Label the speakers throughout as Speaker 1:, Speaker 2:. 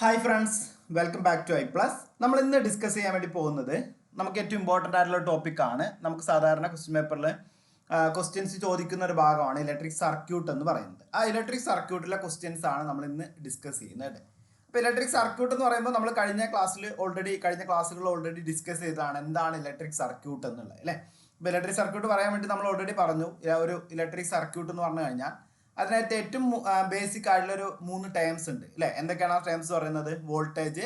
Speaker 1: Hi friends, welcome back to I plus. നമ്മൾ ഇന്ന് discuss ചെയ്യാൻ വേണ്ടി പോകുന്നത് നമുക്ക് ഏറ്റവും ഇമ്പോർട്ടൻ്റ് ആയിട്ടുള്ള ടോപ്പിക്കാണ്. നമുക്ക് സാധാരണ ക്വസ്റ്റ്യൻ പേപ്പറിൽ ക്വസ്റ്റ്യൻസ് ചോദിക്കുന്ന ഒരു ഭാഗമാണ് ഇലക്ട്രിക് സർക്യൂട്ട് എന്ന് പറയുന്നത്. ആ ഇലക്ട്രിക് സർക്യൂട്ടിലെ ക്വസ്റ്റ്യൻസ് ആണ് നമ്മൾ ഇന്ന് ഡിസ്കസ് ചെയ്യുന്നത്. അപ്പോൾ ഇലക്ട്രിക് സർക്യൂട്ട് എന്ന് പറയുമ്പോൾ നമ്മൾ കഴിഞ്ഞ ക്ലാസ്സുകളിൽ ഓൾറെഡി ഡിസ്കസ് ചെയ്തതാണ് എന്താണ് ഇലക്ട്രിക് സർക്യൂട്ട് എന്നുള്ളത് അല്ലേ. അപ്പോൾ ഇലക്ട്രിക് സർക്യൂട്ട് പറയാൻ വേണ്ടി നമ്മൾ ഓൾറെഡി പറഞ്ഞു. ഒരു ഇലക്ട്രിക് സർക്യൂട്ട് എന്ന് പറഞ്ഞു കഴിഞ്ഞാൽ അതിനകത്ത് ഏറ്റവും ബേസിക് ആയിട്ടുള്ളൊരു 3 ടേംസ് ഉണ്ട് അല്ലേ. എന്തൊക്കെയാണ് ആ ടേംസ് പറയുന്നത്? വോൾട്ടേജ്,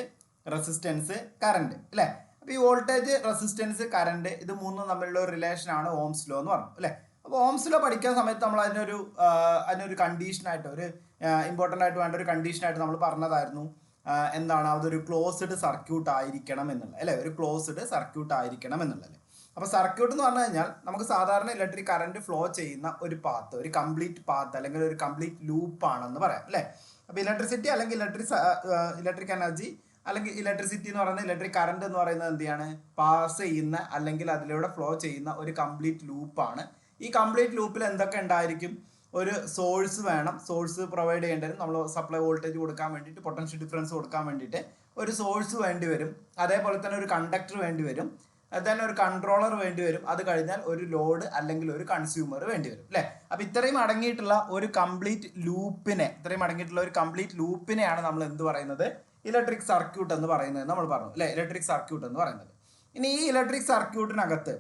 Speaker 1: റെസിസ്റ്റൻസ്, കറണ്ട് അല്ലേ. അപ്പോൾ ഈ വോൾട്ടേജ്, റെസിസ്റ്റൻസ്, കറണ്ട് ഇത് മൂന്നും തമ്മിലുള്ള ഒരു റിലേഷനാണ് ഓംസ് ലോ എന്ന് പറഞ്ഞു അല്ലേ. അപ്പോൾ ഓംസ് ലോ പഠിക്കുന്ന സമയത്ത് നമ്മൾ അതിനൊരു കണ്ടീഷനായിട്ട് ഒരു ഇമ്പോർട്ടൻ്റ് ആയിട്ട് വേണ്ട ഒരു കണ്ടീഷനായിട്ട് നമ്മൾ പറഞ്ഞതായിരുന്നു എന്താണ്, അതൊരു ക്ലോസ്ഡ് സർക്യൂട്ട് ആയിരിക്കണം എന്നുള്ളത് അല്ലേ. ഒരു ക്ലോസ്ഡ് സർക്യൂട്ട് ആയിരിക്കണം എന്നുള്ളത്. അപ്പോൾ സർക്യൂട്ട് എന്ന് പറഞ്ഞു കഴിഞ്ഞാൽ നമുക്ക് സാധാരണ ഇലക്ട്രിക് കറണ്ട് ഫ്ലോ ചെയ്യുന്ന ഒരു പാത്ത്, ഒരു കംപ്ലീറ്റ് പാത്ത് അല്ലെങ്കിൽ ഒരു കംപ്ലീറ്റ് ലൂപ്പ് ആണെന്ന് പറയാം അല്ലേ. അപ്പോൾ ഇലക്ട്രിസിറ്റി അല്ലെങ്കിൽ ഇലക്ട്രിക് എനർജി അല്ലെങ്കിൽ ഇലക്ട്രിസിറ്റി എന്ന് പറയുന്നത് ഇലക്ട്രിക് കറണ്ട് എന്ന് പറയുന്നത് എന്താണ്, പാസ് ചെയ്യുന്ന അല്ലെങ്കിൽ അതിലൂടെ ഫ്ലോ ചെയ്യുന്ന ഒരു കംപ്ലീറ്റ് ലൂപ്പാണ്. ഈ കംപ്ലീറ്റ് ലൂപ്പിൽ എന്തൊക്കെ ഉണ്ടായിരിക്കും? ഒരു സോഴ്സ് വേണം, സോഴ്സ് പ്രൊവൈഡ് ചെയ്യേണ്ടി വരും. നമ്മൾ സപ്ലൈ വോൾട്ടേജ് കൊടുക്കാൻ വേണ്ടിയിട്ട്, പൊട്ടൻഷ്യൽ ഡിഫറൻസ് കൊടുക്കാൻ വേണ്ടിയിട്ട് ഒരു സോഴ്സ് വേണ്ടി വരും. അതേപോലെ തന്നെ ഒരു കണ്ടക്ടർ വേണ്ടി വരും. then ഒരു കൺട്രോളർ വേണ്ടി വരും. അത് കഴിഞ്ഞാൽ ഒരു ലോഡ് അല്ലെങ്കിൽ ഒരു കൺസ്യൂമർ വേണ്ടി വരും അല്ലേ. അപ്പോൾ ഇത്രയും അടങ്ങിയിട്ടുള്ള ഒരു കംപ്ലീറ്റ് ലൂപ്പിനെയാണ് നമ്മൾ എന്ത് പറയുന്നത്? ഇലക്ട്രിക് സർക്യൂട്ട് എന്ന് പറയുന്നത് നമ്മൾ പറഞ്ഞു അല്ലേ. ഇലക്ട്രിക് സർക്യൂട്ട് എന്ന് പറയുന്നത്. ഇനി ഈ ഇലക്ട്രിക് സർക്യൂട്ടിനകത്ത്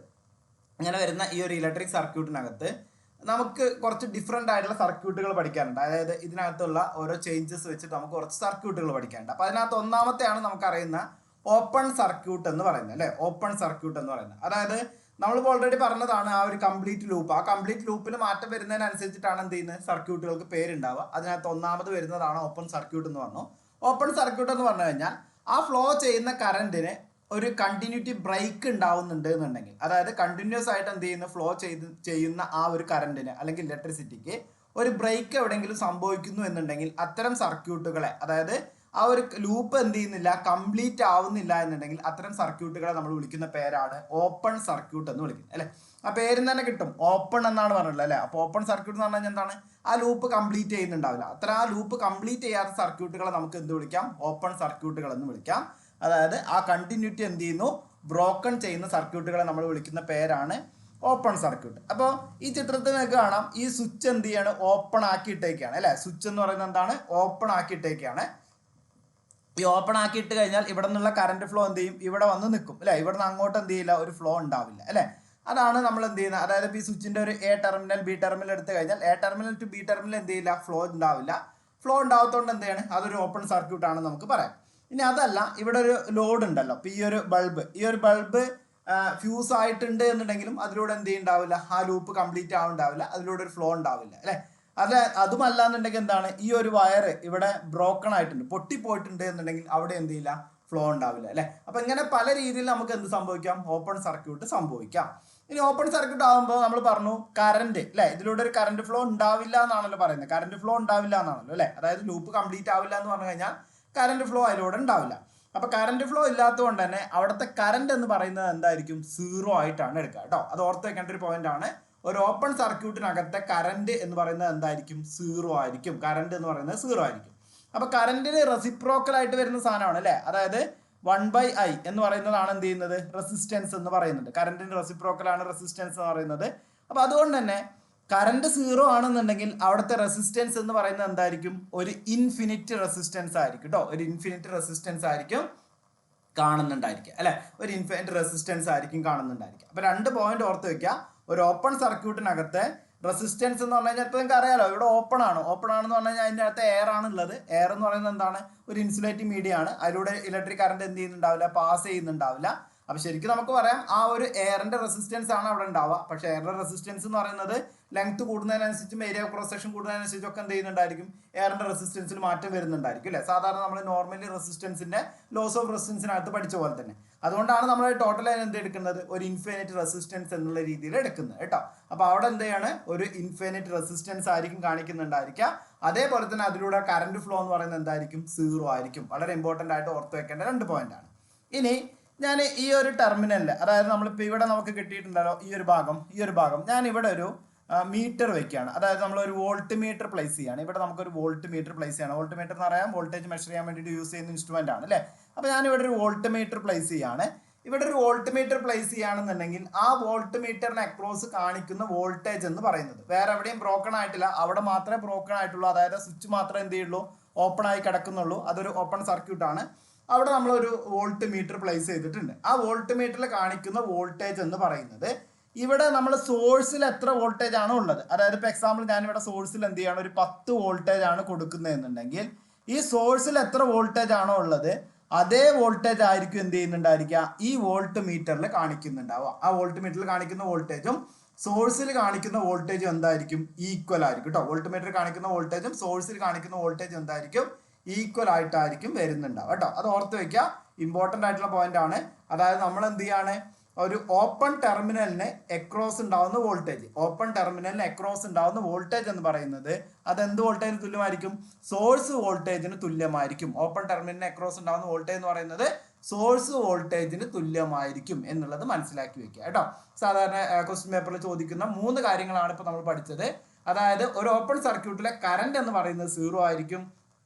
Speaker 1: ഇങ്ങനെ വരുന്ന ഈ ഒരു ഇലക്ട്രിക് സർക്യൂട്ടിനകത്ത് നമുക്ക് കുറച്ച് ഡിഫറെൻ്റ് ആയിട്ടുള്ള സർക്യൂട്ടുകൾ പഠിക്കാനുണ്ട്. അതായത് ഇതിനകത്തുള്ള ഓരോ ചേഞ്ചസ് വെച്ചിട്ട് നമുക്ക് കുറച്ച് സർക്യൂട്ടുകൾ പഠിക്കാനുണ്ട്. അപ്പോൾ അതിനകത്ത് ഒന്നാമത്തെയാണ് നമുക്കറിയുന്ന ഓപ്പൺ സർക്യൂട്ട് എന്ന് പറയുന്നത് അല്ലേ. ഓപ്പൺ സർക്യൂട്ട് എന്ന് പറയുന്നത് അതായത് നമ്മളിപ്പോൾ ഓൾറെഡി പറഞ്ഞതാണ് ആ ഒരു കംപ്ലീറ്റ് ലൂപ്പ്. ആ കംപ്ലീറ്റ് ലൂപ്പിൽ മാറ്റം വരുന്നതിനനുസരിച്ചിട്ടാണ് എന്ത് ചെയ്യുന്നത്, സർക്യൂട്ടുകൾക്ക് പേരുണ്ടാവുക. അതിനകത്ത് ഒന്നാമത് വരുന്നതാണ് ഓപ്പൺ സർക്യൂട്ട് എന്ന് പറഞ്ഞു. ഓപ്പൺ സർക്യൂട്ട് എന്ന് പറഞ്ഞു കഴിഞ്ഞാൽ ആ ഫ്ലോ ചെയ്യുന്ന കറണ്ടിന് ഒരു കണ്ടിന്യൂറ്റി ബ്രേക്ക് ഉണ്ടാവുന്നുണ്ട് എന്നുണ്ടെങ്കിൽ, അതായത് കണ്ടിന്യൂസ് ആയിട്ട് എന്ത് ചെയ്യുന്നു, ഫ്ലോ ചെയ്യുന്ന ആ ഒരു കറണ്ടിന് അല്ലെങ്കിൽ ഇലക്ട്രിസിറ്റിക്ക് ഒരു ബ്രേക്ക് എവിടെയെങ്കിലും സംഭവിക്കുന്നു എന്നുണ്ടെങ്കിൽ അത്തരം സർക്യൂട്ടുകളെ, അതായത് ആ ഒരു ലൂപ്പ് എന്ത് ചെയ്യുന്നില്ല, കംപ്ലീറ്റ് ആവുന്നില്ല എന്നുണ്ടെങ്കിൽ അത്തരം സർക്യൂട്ടുകളെ നമ്മൾ വിളിക്കുന്ന പേരാണ് ഓപ്പൺ സർക്യൂട്ട് എന്ന് വിളിക്കുന്നത് അല്ലേ. ആ പേരിൽ തന്നെ കിട്ടും, ഓപ്പൺ എന്നാണ് പറഞ്ഞിട്ടുള്ളത് അല്ലേ. അപ്പോൾ ഓപ്പൺ സർക്യൂട്ട് എന്ന് പറഞ്ഞാൽ എന്താണ്, ആ ലൂപ്പ് കംപ്ലീറ്റ് ചെയ്യുന്നുണ്ടാവില്ല. ആ ലൂപ്പ് കംപ്ലീറ്റ് ചെയ്യാത്ത സർക്യൂട്ടുകളെ നമുക്ക് എന്ത് വിളിക്കാം? ഓപ്പൺ സർക്യൂട്ടുകൾ എന്ന് വിളിക്കാം. അതായത് ആ കണ്ടിന്യൂറ്റി എന്ത് ചെയ്യുന്നു, ബ്രോക്കൺ ചെയ്യുന്ന സർക്യൂട്ടുകളെ നമ്മൾ വിളിക്കുന്ന പേരാണ് ഓപ്പൺ സർക്യൂട്ട്. അപ്പോൾ ഈ ചിത്രത്തിൽ നിങ്ങൾക്ക് കാണാം, ഈ സ്വിച്ച് എന്ത് ചെയ്യാണ്, ഓപ്പൺ ആക്കിയിട്ടേക്കാണ് അല്ലേ. സ്വിച്ച് എന്ന് പറയുന്നത് എന്താണ്, ഓപ്പൺ ആക്കിയിട്ടേക്കാണ്. ഈ ഓപ്പൺ ആക്കിയിട്ട് കഴിഞ്ഞാൽ ഇവിടെ നിന്നുള്ള കറണ്ട് ഫ്ലോ എന്ത് ചെയ്യും, ഇവിടെ വന്ന് നിൽക്കും അല്ലേ. ഇവിടെ നിന്ന് അങ്ങോട്ട് എന്ത് ചെയ്യില്ല, ഒരു ഫ്ലോ ഉണ്ടാവില്ല അല്ലേ. അതാണ് നമ്മൾ എന്ത് ചെയ്യുന്നത്. അതായത് ഈ സ്വിച്ചിൻ്റെ ഒരു എ ടെർമിനൽ ബി ടെർമിനൽ എടുത്തു കഴിഞ്ഞാൽ A terminal to B terminal എന്ത് ചെയ്യില്ല, ഫ്ലോ ഉണ്ടാവില്ല. ഫ്ലോ ഉണ്ടാവാത്തതുകൊണ്ട് എന്ത് ചെയ്യണം, അതൊരു ഓപ്പൺ സർക്യൂട്ട് ആണ് നമുക്ക് പറയാം. ഇനി അതല്ല, ഇവിടെ ഒരു ലോഡ് ഉണ്ടല്ലോ. അപ്പോൾ ഈ ഒരു ബൾബ് ഫ്യൂസ് ആയിട്ടുണ്ട് എന്നുണ്ടെങ്കിലും അതിലൂടെ എന്ത് ചെയ്യുന്നുണ്ടാവില്ല, ആ ലൂപ്പ് കംപ്ലീറ്റ് ആവുന്നുണ്ടാവില്ല, അതിലൂടെ ഒരു ഫ്ലോ ഉണ്ടാവില്ല അല്ലേ. അതുമല്ല എന്നുണ്ടെങ്കിൽ എന്താണ്, ഈ ഒരു വയർ ഇവിടെ ബ്രോക്കൺ ആയിട്ടുണ്ട്, പൊട്ടിപ്പോയിട്ടുണ്ട് എന്നുണ്ടെങ്കിൽ അവിടെ എന്ത് ചെയ്യില്ല, ഫ്ലോ ഉണ്ടാവില്ല അല്ലേ. അപ്പൊ ഇങ്ങനെ പല രീതിയിൽ നമുക്ക് എന്ത് സംഭവിക്കാം, ഓപ്പൺ സർക്യൂട്ട് സംഭവിക്കാം. ഇനി ഓപ്പൺ സർക്യൂട്ട് ആകുമ്പോൾ നമ്മൾ പറഞ്ഞു കറണ്ട് അല്ലേ, ഇതിലൂടെ ഒരു കറണ്ട് ഫ്ലോ ഉണ്ടാവില്ല എന്നാണല്ലോ പറയുന്നത്. കറണ്ട് ഫ്ലോ ഉണ്ടാവില്ല എന്നാണല്ലോ അല്ലേ. അതായത് ലൂപ്പ് കംപ്ലീറ്റ് ആവില്ല എന്ന് പറഞ്ഞു കഴിഞ്ഞാൽ കറണ്ട് ഫ്ലോ അതിലൂടെ ഉണ്ടാവില്ല. അപ്പൊ കറണ്ട് ഫ്ലോ ഇല്ലാത്തതുകൊണ്ട് തന്നെ അവിടുത്തെ കറണ്ട് എന്ന് പറയുന്നത് എന്തായിരിക്കും, 0 ആയിട്ടാണ് എടുക്കുക കേട്ടോ. അത് ഓർത്ത് വെക്കേണ്ട ഒരു പോയിന്റ് ആണ്. ഒരു ഓപ്പൺ സർക്യൂട്ടിനകത്തെ കറണ്ട് എന്ന് പറയുന്നത് എന്തായിരിക്കും, 0 ആയിരിക്കും. കറണ്ട് എന്ന് പറയുന്നത് 0 ആയിരിക്കും. അപ്പൊ കറണ്ടിന് റെസിപ്രോക്കൽ ആയിട്ട് വരുന്ന സാധനമാണ് അല്ലേ. അതായത് 1/I എന്ന് പറയുന്നതാണ് എന്ത് ചെയ്യുന്നത്, റെസിസ്റ്റൻസ് എന്ന് പറയുന്നത്. കറണ്ടിന് റെസിപ്രോക്കൽ ആണ് റെസിസ്റ്റൻസ് എന്ന് പറയുന്നത്. അപ്പൊ അതുകൊണ്ട് തന്നെ കറണ്ട് 0 ആണെന്നുണ്ടെങ്കിൽ അവിടുത്തെ റെസിസ്റ്റൻസ് എന്ന് പറയുന്നത് എന്തായിരിക്കും, ഒരു ഇൻഫിനിറ്റ് റെസിസ്റ്റൻസ് ആയിരിക്കും കേട്ടോ. ഒരു ഇൻഫിനിറ്റ് റെസിസ്റ്റൻസ് ആയിരിക്കും കാണുന്നുണ്ടായിരിക്കുക അല്ലെ. ഒരു ഇൻഫിനിറ്റ് റെസിസ്റ്റൻസ് ആയിരിക്കും കാണുന്നുണ്ടായിരിക്കുക. അപ്പൊ 2 പോയിന്റ് ഓർത്ത് വെക്കുക. ഒരു ഓപ്പൺ സർക്യൂട്ടിനകത്ത് റെസിസ്റ്റൻസ് എന്ന് പറഞ്ഞു കഴിഞ്ഞാൽ ഇപ്പോൾ നിങ്ങൾക്ക് അറിയാലോ, ഇവിടെ ഓപ്പൺ ആണെന്ന് പറഞ്ഞു കഴിഞ്ഞാൽ അതിൻ്റെ അകത്ത് എയർ ആണ് ഉള്ളത്. എയർ എന്ന് പറയുന്നത് എന്താണ്, ഒരു ഇൻസുലേറ്റിംഗ് മീഡിയം ആണ്. അതിലൂടെ ഇലക്ട്രിക് കറണ്ട് എന്ത് ചെയ്യുന്നുണ്ടാവില്ല, പാസ് ചെയ്യുന്നുണ്ടാവില്ല. അപ്പൊ ശരിക്കും നമുക്ക് പറയാം ആ ഒരു എയറിന്റെ റെസിസ്റ്റൻസ് ആണ് അവിടെ ഉണ്ടാവുക. പക്ഷെ എയറിന്റെ റെസിസ്റ്റൻസ് എന്ന് പറയുന്നത് ലെങ്ത് കൂടുന്നതിനനുസരിച്ചും ഏരിയ ക്രോസ് സെക്ഷൻ കൂടുന്നതിനനുസരിച്ചും ഒക്കെ എന്ത് ചെയ്യുന്നുണ്ടായിരിക്കും, എയറിന്റെ റെസിസ്റ്റൻസിൽ മാറ്റം വരുന്നുണ്ടായിരിക്കും അല്ലേ. സാധാരണ നമ്മൾ നോർമലി റെസിസ്റ്റൻസിന്റെ ലോസ് ഓഫ് റെസിസ്റ്റൻസിനകത്ത് പഠിച്ച പോലെ തന്നെ. അതുകൊണ്ടാണ് നമ്മൾ ടോട്ടൽ എന്ത് എടുക്കുന്നത്, ഒരു ഇൻഫിനിറ്റ് റെസിസ്റ്റൻസ് എന്നുള്ള രീതിയിൽ എടുക്കുന്നത് കേട്ടോ. അപ്പൊ അവിടെ എന്ത് ചെയ്യാണ്, ഒരു ഇൻഫിനിറ്റ് റെസിസ്റ്റൻസ് ആയിരിക്കും കാണിക്കുന്നുണ്ടായിരിക്കുക. അതേപോലെ തന്നെ അതിലൂടെ കറണ്ട് ഫ്ലോ എന്ന് പറയുന്നത് എന്തായിരിക്കും, 0 ആയിരിക്കും. വളരെ ഇമ്പോർട്ടൻ്റ് ആയിട്ട് ഓർത്ത് വെക്കേണ്ട 2 പോയിന്റ് ആണ്. ഇനി ഞാൻ ഈ ഒരു ടെർമിനലിൽ, അതായത് നമ്മളിപ്പോൾ ഇവിടെ നമുക്ക് കിട്ടിയിട്ടുണ്ടല്ലോ ഈ ഒരു ഭാഗം ഞാൻ ഇവിടെ ഒരു മീറ്റർ വെക്കുകയാണ്. അതായത് നമ്മളൊരു വോൾട്ട് മീറ്റർ പ്ലേസ് ചെയ്യുകയാണ്. ഇവിടെ നമുക്കൊരു വോൾട്ട് മീറ്റർ പ്ലേസ് ചെയ്യണം. വോൾട്ട് മീറ്റർ എന്ന് പറയാൻ വോൾട്ടേജ് മെഷർ ചെയ്യാൻ വേണ്ടിയിട്ട് യൂസ് ചെയ്യുന്ന ഇൻസ്ട്രുമെന്റ് ആണ് അല്ലേ. അപ്പോൾ ഞാനിവിടെ ഒരു വോൾട്ട് മീറ്റർ പ്ലേസ് ചെയ്യാണ്. ഇവിടെ ഒരു വോൾട്ട് മീറ്റർ പ്ലേസ് ചെയ്യുകയാണെന്നുണ്ടെങ്കിൽ ആ വോൾട്ട് മീറ്ററിന് അക്രോസ് കാണിക്കുന്ന വോൾട്ടേജ് എന്ന് പറയുന്നത് വേറെ എവിടെയും ബ്രോക്കൺ ആയിട്ടില്ല, അവിടെ മാത്രമേ ബ്രോക്കൺ ആയിട്ടുള്ളൂ. അതായത് സ്വിച്ച് മാത്രമേ എന്ത് ചെയ്യുള്ളൂ, ഓപ്പൺ ആയി കിടക്കുന്നുള്ളൂ. അതൊരു ഓപ്പൺ സർക്യൂട്ട് ആണ്. അവിടെ നമ്മളൊരു വോൾട്ട് മീറ്റർ പ്ലേസ് ചെയ്തിട്ടുണ്ട്. ആ വോൾട്ട് മീറ്ററിൽ കാണിക്കുന്ന വോൾട്ടേജ് എന്ന് പറയുന്നത് ഇവിടെ നമ്മൾ സോഴ്സിൽ എത്ര വോൾട്ടേജ് ആണോ ഉള്ളത്, അതായത് ഇപ്പോൾ എക്സാമ്പിൾ ഞാനിവിടെ സോഴ്സിൽ എന്ത് ചെയ്യാണ്, ഒരു 10 വോൾട്ടേജ് ആണ് കൊടുക്കുന്നതെന്നുണ്ടെങ്കിൽ ഈ സോഴ്സിൽ എത്ര വോൾട്ടേജ് ആണോ ഉള്ളത് അതേ വോൾട്ടേജ് ആയിരിക്കും എന്ത് ചെയ്യുന്നുണ്ടായിരിക്കുക, ഈ വോൾട്ട് മീറ്ററിൽ കാണിക്കുന്നുണ്ടാവുക. ആ വോൾട്ട് മീറ്ററിൽ കാണിക്കുന്ന വോൾട്ടേജും സോഴ്സിൽ കാണിക്കുന്ന വോൾട്ടേജും എന്തായിരിക്കും, ഈക്വൽ ആയിരിക്കും കേട്ടോ. വോൾട്ട് മീറ്ററിൽ കാണിക്കുന്ന വോൾട്ടേജും സോഴ്സിൽ കാണിക്കുന്ന വോൾട്ടേജും എന്തായിരിക്കും, ഈക്വൽ ആയിട്ടായിരിക്കും വരുന്നുണ്ടാവുക കേട്ടോ. അത് ഓർത്ത് വെക്കുക, ഇമ്പോർട്ടൻ്റ് ആയിട്ടുള്ള പോയിന്റ് ആണ്. അതായത് നമ്മൾ എന്ത് ചെയ്യാണ്, ഒരു ഓപ്പൺ ടെർമിനലിന് എക്രോസ് ഉണ്ടാവുന്ന വോൾട്ടേജ്, ഓപ്പൺ ടെർമിനലിന് എക്രോസ് ഉണ്ടാവുന്ന വോൾട്ടേജ് എന്ന് പറയുന്നത് അത് എന്ത് വോൾട്ടേജിന് തുല്യമായിരിക്കും, സോഴ്സ് വോൾട്ടേജിന് തുല്യമായിരിക്കും. ഓപ്പൺ ടെർമിനലിന് എക്രോസ് ഉണ്ടാവുന്ന വോൾട്ടേജ് എന്ന് പറയുന്നത് സോഴ്സ് വോൾട്ടേജിന് തുല്യമായിരിക്കും എന്നുള്ളത് മനസ്സിലാക്കി വെക്കുക കേട്ടോ. സാധാരണ ക്വസ്റ്റ്യൻ പേപ്പറിൽ ചോദിക്കുന്ന 3 കാര്യങ്ങളാണ് ഇപ്പോൾ നമ്മൾ പഠിച്ചത്. അതായത് ഒരു ഓപ്പൺ സർക്യൂട്ടിലെ കറന്റ് എന്ന് പറയുന്നത് 0 ആയിരിക്കും,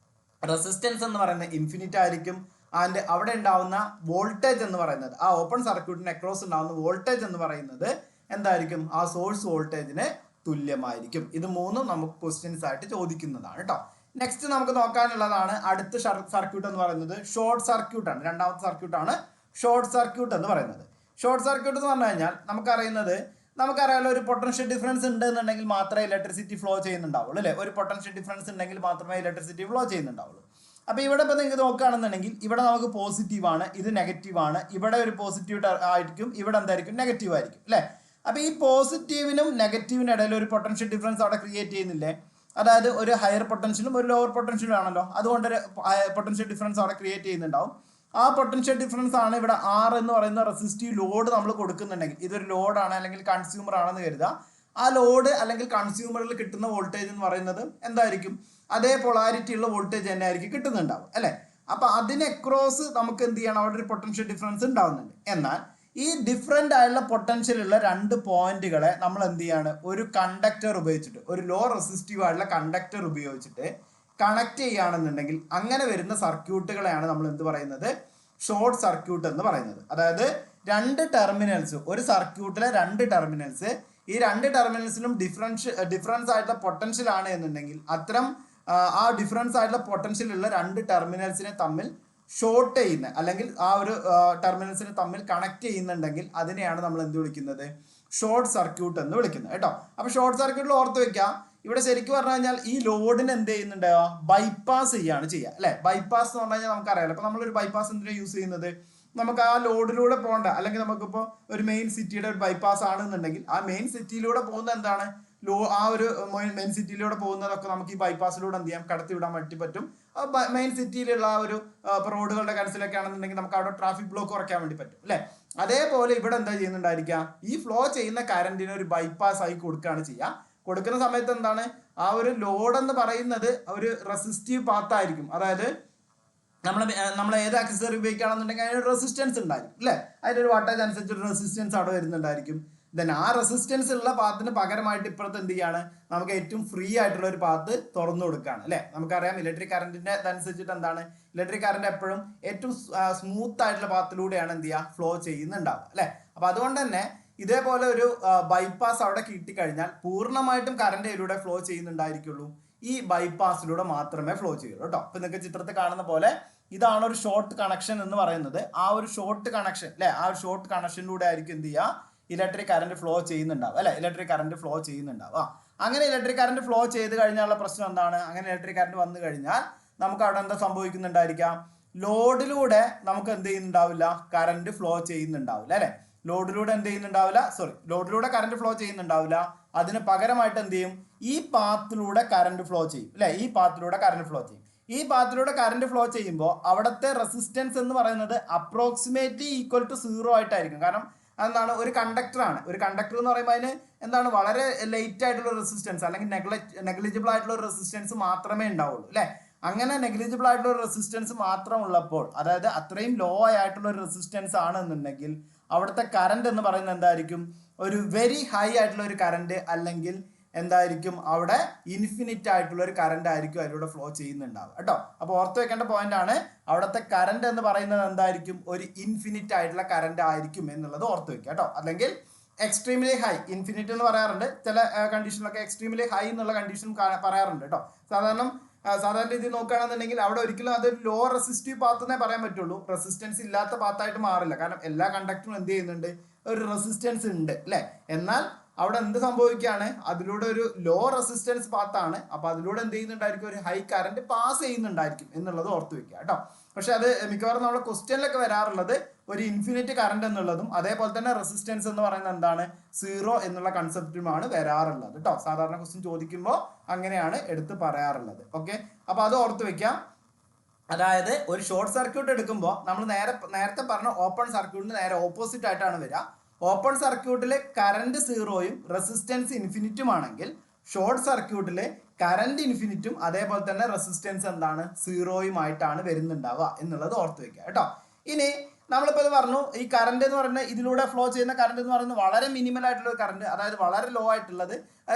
Speaker 1: റെസിസ്റ്റൻസ് എന്ന് പറയുന്നത് ഇൻഫിനിറ്റ് ആയിരിക്കും, ആൻഡ് അവിടെ ഉണ്ടാവുന്ന വോൾട്ടേജ് എന്ന് പറയുന്നത്, ആ ഓപ്പൺ സർക്യൂട്ടിന് അക്രോസ് ഉണ്ടാവുന്ന വോൾട്ടേജ് എന്ന് പറയുന്നത് എന്തായിരിക്കും, ആ സോഴ്സ് വോൾട്ടേജിന് തുല്യമായിരിക്കും. ഇത് 3 നമുക്ക് ക്വസ്റ്റ്യൻസ് ആയിട്ട് ചോദിക്കുന്നതാണ് കേട്ടോ. നെക്സ്റ്റ് നമുക്ക് നോക്കാനുള്ളതാണ് അടുത്ത സർക്യൂട്ട് എന്ന് പറയുന്നത് ഷോർട്ട് സർക്യൂട്ട് ആണ്. രണ്ടാമത്തെ സർക്യൂട്ടാണ് ഷോർട്ട് സർക്യൂട്ട് എന്ന് പറയുന്നത്. ഷോർട്ട് സർക്യൂട്ട് എന്ന് പറഞ്ഞു കഴിഞ്ഞാൽ നമുക്കറിയാലോ ഒരു പൊട്ടൻഷ്യൽ ഡിഫറൻസ് ഉണ്ടെന്നുണ്ടെങ്കിൽ മാത്രമേ ഇലക്ട്രിസിറ്റി ഫ്ലോ ചെയ്യുന്നുണ്ടാവുള്ളൂ അല്ലേ. ഒരു പൊട്ടൻഷ്യൽ ഡിഫറൻസ് ഉണ്ടെങ്കിൽ മാത്രമേ ഇലക്ട്രിസിറ്റി ഫ്ലോ ചെയ്യുന്നുണ്ടാവുള്ളൂ. അപ്പോൾ ഇവിടെ ഇപ്പോൾ നിങ്ങൾക്ക് നോക്കുകയാണെന്നുണ്ടെങ്കിൽ ഇവിടെ നമുക്ക് പോസിറ്റീവാണ്, ഇത് നെഗറ്റീവാണ്. ഇവിടെ ഒരു പോസിറ്റീവ് ആയിരിക്കും, ഇവിടെ എന്തായിരിക്കും, നെഗറ്റീവ് ആയിരിക്കും അല്ലേ. അപ്പോൾ ഈ പോസിറ്റീവിനും നെഗറ്റീവിനും ഇടയിൽ ഒരു പൊട്ടൻഷ്യൽ ഡിഫറൻസ് അവിടെ ക്രിയേറ്റ് ചെയ്യുന്നില്ലേ. അതായത് ഒരു ഹയർ പൊട്ടൻഷ്യലും ഒരു ലോവർ പൊട്ടൻഷ്യലും ആണല്ലോ, അതുകൊണ്ട് ഒരു പൊട്ടൻഷ്യൽ ഡിഫറൻസ് അവിടെ ക്രിയേറ്റ് ചെയ്യുന്നുണ്ടാവും. ആ പൊട്ടൻഷ്യൽ ഡിഫറൻസ് ആണ് ഇവിടെ R എന്ന് പറയുന്ന റെസിസ്റ്റീവ് ലോഡ് നമ്മൾ കൊടുക്കുന്നുണ്ടെങ്കിൽ, ഇതൊരു ലോഡാണ് അല്ലെങ്കിൽ കൺസ്യൂമർ ആണെന്ന് കരുതുക. ആ ലോഡ് അല്ലെങ്കിൽ കൺസ്യൂമറിൽ കിട്ടുന്ന വോൾട്ടേജ് എന്ന് പറയുന്നത് എന്തായിരിക്കും, അതേ പൊളാരിറ്റി ഉള്ള വോൾട്ടേജ് തന്നെ ആയിരിക്കും കിട്ടുന്നുണ്ടാവും അല്ലേ. അപ്പോൾ അതിന് അക്രോസ് നമുക്ക് എന്ത് ചെയ്യണം, അവിടെ ഒരു പൊട്ടൻഷ്യൽ ഡിഫറൻസ് ഉണ്ടാവുന്നുണ്ട്. എന്നാൽ ഈ ഡിഫറെൻ്റ് ആയുള്ള പൊട്ടൻഷ്യൽ ഉള്ള 2 പോയിന്റുകളെ നമ്മൾ എന്ത് ചെയ്യാണ്, ഒരു കണ്ടക്ടർ ഉപയോഗിച്ചിട്ട്, ഒരു ലോ റെസിസ്റ്റീവ് ആയിട്ടുള്ള കണ്ടക്ടർ ഉപയോഗിച്ചിട്ട് കണക്ട് ചെയ്യുകയാണെന്നുണ്ടെങ്കിൽ അങ്ങനെ വരുന്ന സർക്യൂട്ടുകളെയാണ് നമ്മൾ എന്ത് പറയുന്നത്, ഷോർട്ട് സർക്യൂട്ട് എന്ന് പറയുന്നത്. അതായത് 2 ടെർമിനൽസ്, ഒരു സർക്യൂട്ടിലെ 2 ടെർമിനൽസ്, ഈ 2 ടെർമിനൽസിനും ഡിഫറൻസ് ആയിട്ടുള്ള പൊട്ടൻഷ്യൽ ആണ് എന്നുണ്ടെങ്കിൽ അത്തരം ആ ഡിഫറൻസ് ആയിട്ടുള്ള പൊട്ടൻഷ്യൽ ഉള്ള 2 ടെർമിനൽസിനെ തമ്മിൽ ഷോർട്ട് ചെയ്യുന്ന അല്ലെങ്കിൽ ആ ഒരു ടെർമിനൽസിനെ തമ്മിൽ കണക്ട് ചെയ്യുന്നുണ്ടെങ്കിൽ അതിനെയാണ് നമ്മൾ എന്ത് വിളിക്കുന്നത്, ഷോർട്ട് സർക്യൂട്ട് എന്ന് വിളിക്കുന്നത് കേട്ടോ. അപ്പോൾ ഷോർട്ട് സർക്യൂട്ടിൽ ഓർത്ത് വെക്കാം, ഇവിടെ ശരിക്കും പറഞ്ഞു കഴിഞ്ഞാൽ ഈ ലോഡിന് എന്ത് ചെയ്യുന്നുണ്ട്, ബൈപ്പാസ് ചെയ്യുക അല്ലെ. ബൈപ്പാസ് എന്ന് പറഞ്ഞു കഴിഞ്ഞാൽ നമുക്കറിയാലോ. അപ്പോൾ നമ്മളൊരു ബൈപ്പാസ് എന്തിനാണ് യൂസ് ചെയ്യുന്നത്, നമുക്ക് ആ ലോഡിലൂടെ പോകണ്ട, അല്ലെങ്കിൽ നമുക്കിപ്പോൾ ഒരു മെയിൻ സിറ്റിയുടെ ഒരു ബൈപ്പാസ് ആണെന്നുണ്ടെങ്കിൽ ആ മെയിൻ സിറ്റിയിലൂടെ പോകുന്ന എന്താണ്, ആ ഒരു മെയിൻ സിറ്റിയിലൂടെ പോകുന്നതൊക്കെ നമുക്ക് ഈ ബൈപ്പാസിലൂടെ എന്ത് ചെയ്യാം, കടത്തി വിടാൻ വേണ്ടി പറ്റും. മെയിൻ സിറ്റിയിലുള്ള ആ ഒരു റോഡുകളുടെ കരച്ചിലൊക്കെ ആണെന്നുണ്ടെങ്കിൽ നമുക്ക് അവിടെ ട്രാഫിക് ബ്ലോക്ക് കുറയ്ക്കാൻ വേണ്ടി പറ്റും അല്ലേ. അതേപോലെ ഇവിടെ എന്താ ചെയ്യുന്നുണ്ടായിരിക്കുക, ഈ ഫ്ലോ ചെയ്യുന്ന കറന്റിന് ഒരു ബൈപ്പാസ് ആയി കൊടുക്കുകയാണ് ചെയ്യുക. കൊടുക്കുന്ന സമയത്ത് എന്താണ്, ആ ഒരു ലോഡ് എന്ന് പറയുന്നത് ഒരു റെസിസ്റ്റീവ് പാത്ത് ആയിരിക്കും. അതായത് നമ്മൾ ഏത് ആക്സസറി ഉപയോഗിക്കുകയാണെന്നുണ്ടെങ്കിൽ അതിനൊരു റെസിസ്റ്റൻസ് ഉണ്ടായിരിക്കും അല്ലേ. അതിൻ്റെ ഒരു വാട്ടേജ് അനുസരിച്ച് ഒരു റെസിസ്റ്റൻസ് അവിടെ വരുന്നുണ്ടായിരിക്കും. ദെൻ ആ റെസിസ്റ്റൻസ് ഉള്ള പാത്തിന് പകരമായിട്ട് ഇപ്പുറത്ത് എന്ത് ചെയ്യാണ്, നമുക്ക് ഏറ്റവും ഫ്രീ ആയിട്ടുള്ള ഒരു പാത്ത് തുറന്നു കൊടുക്കുകയാണ് അല്ലേ. നമുക്കറിയാം ഇലക്ട്രിക് കറന്റിന്റെ അനുസരിച്ചിട്ട് എന്താണ്, ഇലക്ട്രിക് കറന്റ് എപ്പോഴും ഏറ്റവും സ്മൂത്ത് ആയിട്ടുള്ള പാത്തിലൂടെയാണ് എന്ത് ചെയ്യുക, ഫ്ലോ ചെയ്യുന്നുണ്ടാവുക അല്ലേ. അപ്പോൾ അതുകൊണ്ട് തന്നെ ഇതേപോലെ ഒരു ബൈപ്പാസ് അവിടെ കിട്ടിക്കഴിഞ്ഞാൽ പൂർണ്ണമായിട്ടും കറന്റ് ഇതിലൂടെ ഫ്ലോ ചെയ്യുന്നുണ്ടായിരിക്കുള്ളൂ, ഈ ബൈപ്പാസിലൂടെ മാത്രമേ ഫ്ലോ ചെയ്യുള്ളൂ കേട്ടോ. അപ്പൊ നിങ്ങൾക്ക് ചിത്രത്തിൽ കാണുന്ന പോലെ ഇതാണ് ഒരു ഷോർട്ട് കണക്ഷൻ എന്ന് പറയുന്നത്. ആ ഒരു ഷോർട്ട് കണക്ഷൻ അല്ലെ, ആ ഒരു ഷോർട്ട് കണക്ഷനിലൂടെ ആയിരിക്കും എന്ത് ചെയ്യുക, ഇലക്ട്രിക് കറന്റ് ഫ്ലോ ചെയ്യുന്നുണ്ടാവും അല്ലെ. ഇലക്ട്രിക് കറന്റ് ഫ്ലോ ചെയ്യുന്നുണ്ടാവും. അങ്ങനെ ഇലക്ട്രിക് കറന്റ് ഫ്ലോ ചെയ്ത് കഴിഞ്ഞാലുള്ള പ്രശ്നം എന്താണ്, അങ്ങനെ ഇലക്ട്രിക് കറന്റ് വന്നു കഴിഞ്ഞാൽ നമുക്ക് അവിടെ എന്താ സംഭവിക്കുന്നുണ്ടായിരിക്കാം, ലോഡിലൂടെ നമുക്ക് എന്ത് ചെയ്യുന്നുണ്ടാവില്ല, കറന്റ് ഫ്ലോ ചെയ്യുന്നുണ്ടാവില്ല അല്ലെ. ലോഡിലൂടെ എന്ത് ചെയ്യുന്നുണ്ടാവില്ല, ലോഡിലൂടെ കറന്റ് ഫ്ലോ ചെയ്യുന്നുണ്ടാവില്ല. അതിന് പകരമായിട്ട് എന്ത് ചെയ്യും, ഈ പാത്തിലൂടെ കറന്റ് ഫ്ലോ ചെയ്യും അല്ലെ. ഈ പാത്തിലൂടെ കറന്റ് ഫ്ലോ ചെയ്യും. ഈ പാത്തിലൂടെ കറന്റ് ഫ്ലോ ചെയ്യുമ്പോൾ അവിടുത്തെ റെസിസ്റ്റൻസ് എന്ന് പറയുന്നത് അപ്രോക്സിമേറ്റ്ലി ഈക്വൽ ടു 0 ആയിട്ടായിരിക്കും. കാരണം എന്താണ്, ഒരു കണ്ടക്ടറാണ്. ഒരു കണ്ടക്ടർ എന്ന് പറയുമ്പോൾ അതിന് എന്താണ്, വളരെ ലൈറ്റ് ആയിട്ടുള്ള റെസിസ്റ്റൻസ് അല്ലെങ്കിൽ നെഗ്ലിജിബിൾ ആയിട്ടുള്ള റെസിസ്റ്റൻസ് മാത്രമേ ഉണ്ടാവുള്ളൂ അല്ലെ. അങ്ങനെ നെഗ്ലിജിബിൾ ആയിട്ടുള്ള റെസിസ്റ്റൻസ് മാത്രം ഉള്ളപ്പോൾ, അതായത് അത്രയും ലോ ആയിട്ടുള്ള ഒരു റെസിസ്റ്റൻസ് ആണെന്നുണ്ടെങ്കിൽ അവിടുത്തെ കറന്റ് എന്ന് പറയുന്നത് എന്തായിരിക്കും, ഒരു വെരി ഹൈ ആയിട്ടുള്ള ഒരു കറന്റ് അല്ലെങ്കിൽ എന്തായിരിക്കും അവിടെ ഇൻഫിനിറ്റ് ആയിട്ടുള്ള ഒരു കറണ്ട് ആയിരിക്കും അതിലൂടെ ഫ്ലോ ചെയ്യുന്നുണ്ടാവുക കേട്ടോ. അപ്പോൾ ഓർത്ത് വെക്കേണ്ട പോയിന്റ് ആണ്, അവിടുത്തെ കറണ്ട് എന്ന് പറയുന്നത് എന്തായിരിക്കും, ഒരു ഇൻഫിനിറ്റ് ആയിട്ടുള്ള കറണ്ട് ആയിരിക്കും എന്നുള്ളത് ഓർത്ത് വെക്കുക കേട്ടോ. അല്ലെങ്കിൽ എക്സ്ട്രീംലി ഹൈ, ഇൻഫിനിറ്റ് എന്ന് പറയാറുണ്ട് ചില കണ്ടീഷനിലൊക്കെ, എക്സ്ട്രീംലി ഹൈ എന്നുള്ള കണ്ടീഷൻ പറയാറുണ്ട് കേട്ടോ. സാധാരണ രീതിയിൽ നോക്കുകയാണെന്നുണ്ടെങ്കിൽ അവിടെ ഒരിക്കലും അതൊരു ലോ റെസിസ്റ്റീവ് പാത്ത് എന്നേ പറയാൻ പറ്റുള്ളൂ, റെസിസ്റ്റൻസ് ഇല്ലാത്ത പാത്തായിട്ട് മാറില്ല. കാരണം എല്ലാ കണ്ടക്ടറും എന്ത് ചെയ്യുന്നുണ്ട്, ഒരു റെസിസ്റ്റൻസ് ഉണ്ട് അല്ലേ. എന്നാൽ അവിടെ എന്ത് സംഭവിക്കുകയാണ്, അതിലൂടെ ഒരു ലോ റെസിസ്റ്റൻസ് പാത്താണ്, അപ്പൊ അതിലൂടെ എന്ത് ചെയ്യുന്നുണ്ടായിരിക്കും, ഒരു ഹൈ കറണ്ട് പാസ് ചെയ്യുന്നുണ്ടായിരിക്കും എന്നുള്ളത് ഓർത്ത് വെക്കുക കേട്ടോ. പക്ഷെ അത് മിക്കവാറും നമ്മുടെ ക്വസ്റ്റ്യനിലൊക്കെ വരാറുള്ളത് ഒരു ഇൻഫിനിറ്റ് കറണ്ട് എന്നുള്ളതും അതേപോലെ തന്നെ റെസിസ്റ്റൻസ് എന്ന് പറയുന്നത് എന്താണ്, സീറോ എന്നുള്ള കൺസെപ്റ്റുമാണ് വരാറുള്ളത് കേട്ടോ. സാധാരണ ക്വസ്റ്റ്യൻ ചോദിക്കുമ്പോൾ അങ്ങനെയാണ് എടുത്ത് പറയാറുള്ളത്. ഓക്കെ, അപ്പൊ അത് ഓർത്ത് വെക്കാം. അതായത് ഒരു ഷോർട്ട് സർക്യൂട്ട് എടുക്കുമ്പോൾ നമ്മൾ നേരത്തെ പറഞ്ഞ ഓപ്പൺ സർക്യൂട്ടിന് നേരെ ഓപ്പോസിറ്റ് ആയിട്ടാണ് വരിക. ഓപ്പൺ സർക്യൂട്ടിൽ കറണ്ട് സീറോയും റെസിസ്റ്റൻസ് ഇൻഫിനിറ്റും ആണെങ്കിൽ ഷോർട്ട് സർക്യൂട്ടിൽ കറണ്ട് ഇൻഫിനിറ്റും അതേപോലെ തന്നെ റെസിസ്റ്റൻസ് എന്താണ്, സീറോയുമായിട്ടാണ് വരുന്നുണ്ടാവുക എന്നുള്ളത് ഓർത്ത് വെക്കുക കേട്ടോ. ഇനി നമ്മളിപ്പോൾ ഇത് പറഞ്ഞു, ഈ കറണ്ട് എന്ന് പറയുന്നത് ഇതിലൂടെ ഫ്ലോ ചെയ്യുന്ന കറണ്ട് എന്ന് പറയുന്നത് വളരെ മിനിമൽ ആയിട്ടുള്ള ഒരു കറണ്ട്, അതായത് വളരെ ലോ ആയിട്ടുള്ളത്.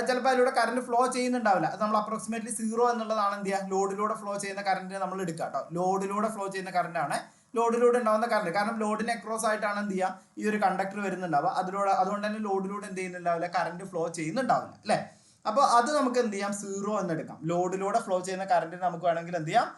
Speaker 1: ചിലപ്പോൾ അതിലൂടെ കറണ്ട് ഫ്ലോ ചെയ്യുന്നുണ്ടാവില്ല. അത് നമ്മൾ അപ്രോക്സിമേറ്റ്ലി സീറോ എന്നുള്ളതാണ് എന്ത് ചെയ്യുക, ലോഡിലൂടെ ഫ്ലോ ചെയ്യുന്ന കറണ്ട് നമ്മൾ എടുക്കുക കേട്ടോ. ലോഡിലൂടെ ഫ്ലോ ചെയ്യുന്ന കറണ്ടാണ്, ലോഡിലൂടെ ഉണ്ടാകുന്ന കറണ്ട്. കാരണം ലോഡിന് അക്രോസ് ആയിട്ടാണ് എന്ത് ചെയ്യുക, ഈ ഒരു കണ്ടക്ടർ വരുന്നുണ്ടാവുക. അതുകൊണ്ട് തന്നെ ലോഡിലൂടെ എന്ത് ചെയ്യുന്നുണ്ടാവില്ല, കറണ്ട് ഫ്ലോ ചെയ്യുന്നുണ്ടാവില്ല അല്ലേ. അപ്പോൾ അത് നമുക്ക് എന്ത് ചെയ്യാം, സീറോ എന്ന് എടുക്കാം. ലോഡിലൂടെ ഫ്ലോ ചെയ്യുന്ന കറണ്ടിന് നമുക്ക് വേണമെങ്കിൽ എന്ത് ചെയ്യാം,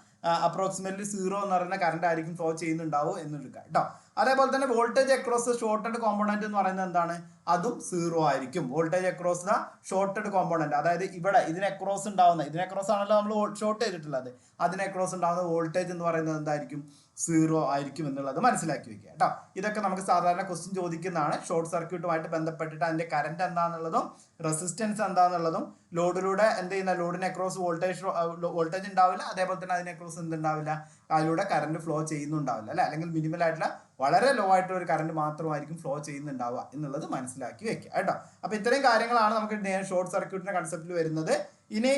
Speaker 1: അപ്രോക്സിമേറ്റ്ലി സീറോ എന്ന് പറയുന്ന കറണ്ട് ആയിരിക്കും ഫ്ലോ ചെയ്യുന്നുണ്ടാവും എന്ന് എടുക്കാം കേട്ടോ. അതേപോലെ തന്നെ വോൾട്ടേജ് അക്രോസ് ഷോർട്ടഡ് കോമ്പോണന്റ് എന്ന് പറയുന്നത് എന്താണ്, അതും സീറോ ആയിരിക്കും. Voltage across the shorted component, അതായത് ഇവിടെ ഇതിന് അക്രോസ് ആണല്ലോ നമ്മൾ ഷോർട്ട് ചെയ്തിട്ടുള്ളത്, അതിന് അക്രോസ് ഉണ്ടാവുന്ന വോൾട്ടേജ് എന്ന് പറയുന്നത് എന്തായിരിക്കും, സീറോ ആയിരിക്കും എന്നുള്ളത് മനസ്സിലാക്കി വെക്കുക കേട്ടോ. ഇതൊക്കെ നമുക്ക് സാധാരണ ക്വസ്റ്റ്യൻ ചോദിക്കുന്നതാണ്. ഷോർട്ട് സർക്യൂട്ടുമായിട്ട് ബന്ധപ്പെട്ടിട്ട് അതിന്റെ കറണ്ട് എന്താണെന്നുള്ളതും റെസിസ്റ്റൻസ് എന്താണെന്നുള്ളതും, ലോഡിലൂടെ എന്ത് ചെയ്യുന്ന, ലോഡിന് അക്രോസ് വോൾട്ടേജ് ഉണ്ടാവില്ല, അതേപോലെ തന്നെ അതിന് അക്രോസ് എന്തുണ്ടാവില്ല, അതിലൂടെ കറണ്ട് ഫ്ലോ ചെയ്യുന്നുണ്ടാവില്ല അല്ലെ. അല്ലെങ്കിൽ മിനിമൽ ആയിട്ടുള്ള വളരെ ലോ ആയിട്ടുള്ള ഒരു കറണ്ട് മാത്രമായിരിക്കും ഫ്ലോ ചെയ്യുന്നുണ്ടാവുക എന്നുള്ളത് മനസ്സിലാക്കി വെക്കുക കേട്ടോ. അപ്പൊ ഇത്രയും കാര്യങ്ങളാണ് നമുക്ക് ഷോർട്ട് സർക്യൂട്ടിന്റെ കൺസെപ്റ്റിൽ വരുന്നത്. ഇനി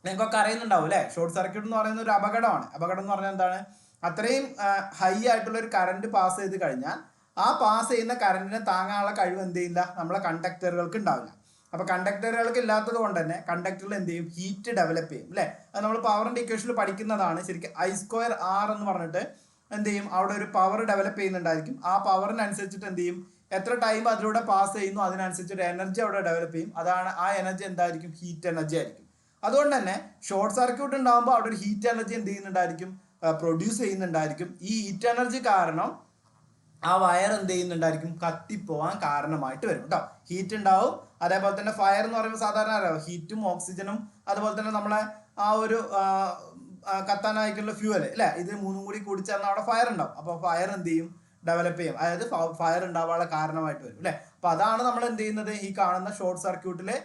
Speaker 1: നിങ്ങൾക്കൊക്കെ അറിയുന്നുണ്ടാവും അല്ലെ, ഷോർട്ട് സർക്യൂട്ട് എന്ന് പറയുന്ന ഒരു അപകടമാണ്. അപകടം എന്ന് പറഞ്ഞാൽ എന്താണ്, അത്രയും ഹൈ ആയിട്ടുള്ള ഒരു കറണ്ട് പാസ് ചെയ്ത് കഴിഞ്ഞാൽ ആ പാസ് ചെയ്യുന്ന കറണ്ടിനെ താങ്ങാനുള്ള കഴിവ് എന്ത് ചെയ്യില്ല, നമ്മളെ കണ്ടക്ടറുകൾക്ക് ഉണ്ടാവില്ല. അപ്പൊ കണ്ടക്ടറുകൾക്ക് ഇല്ലാത്തത് കൊണ്ട് തന്നെ കണ്ടക്ടറിൽ എന്ത് ചെയ്യും, ഹീറ്റ് ഡെവലപ്പ് ചെയ്യും അല്ലെ. അത് നമ്മൾ പവറിന്റെ ഇക്വേഷനിൽ പഠിക്കുന്നതാണ്. ശരിക്കും I²R എന്ന് പറഞ്ഞിട്ട് എന്ത് ചെയ്യും, അവിടെ ഒരു പവർ ഡെവലപ്പ് ചെയ്യുന്നുണ്ടായിരിക്കും. ആ പവറിനനുസരിച്ചിട്ട് എന്ത് ചെയ്യും, എത്ര ടൈം അതിലൂടെ പാസ് ചെയ്യുന്നു അതിനനുസരിച്ചൊരു എനർജി അവിടെ ഡെവലപ്പ് ചെയ്യും. അതാണ് ആ എനർജി എന്തായിരിക്കും, ഹീറ്റ് എനർജി ആയിരിക്കും. അതുകൊണ്ട് തന്നെ ഷോർട്ട് സർക്യൂട്ട് ഉണ്ടാകുമ്പോൾ അവിടെ ഒരു ഹീറ്റ് എനർജി എന്ത് ചെയ്യുന്നുണ്ടായിരിക്കും, പ്രൊഡ്യൂസ് ചെയ്യുന്നുണ്ടായിരിക്കും. ഈ ഹീറ്റ് എനർജി കാരണം ആ വയർ എന്ത് ചെയ്യുന്നുണ്ടായിരിക്കും, കത്തിപ്പോവാൻ കാരണമായിട്ട് വരും കേട്ടോ. ഹീറ്റ് ഉണ്ടാവും. അതേപോലെ തന്നെ ഫയർ എന്ന് പറയുമ്പോൾ സാധാരണ അറിയാം, ഹീറ്റും ഓക്സിജനും അതുപോലെ തന്നെ നമ്മളെ ആ ഒരു കത്താനായിട്ടുള്ള ഫ്യൂവൽ അല്ലെ, ഇത് മൂന്നും കൂടി ചേർന്ന് അവിടെ ഫയർ ഉണ്ടാവും. അപ്പോൾ ഫയർ എന്ത് ചെയ്യും, ഡെവലപ്പ് ചെയ്യും. അതായത് ഫയർ ഉണ്ടാവാനുള്ള കാരണമായിട്ട് വരും അല്ലെ. അപ്പൊ അതാണ് നമ്മൾ എന്ത് ചെയ്യുന്നത്, ഈ കാണുന്ന ഷോർട്ട് സർക്യൂട്ടില്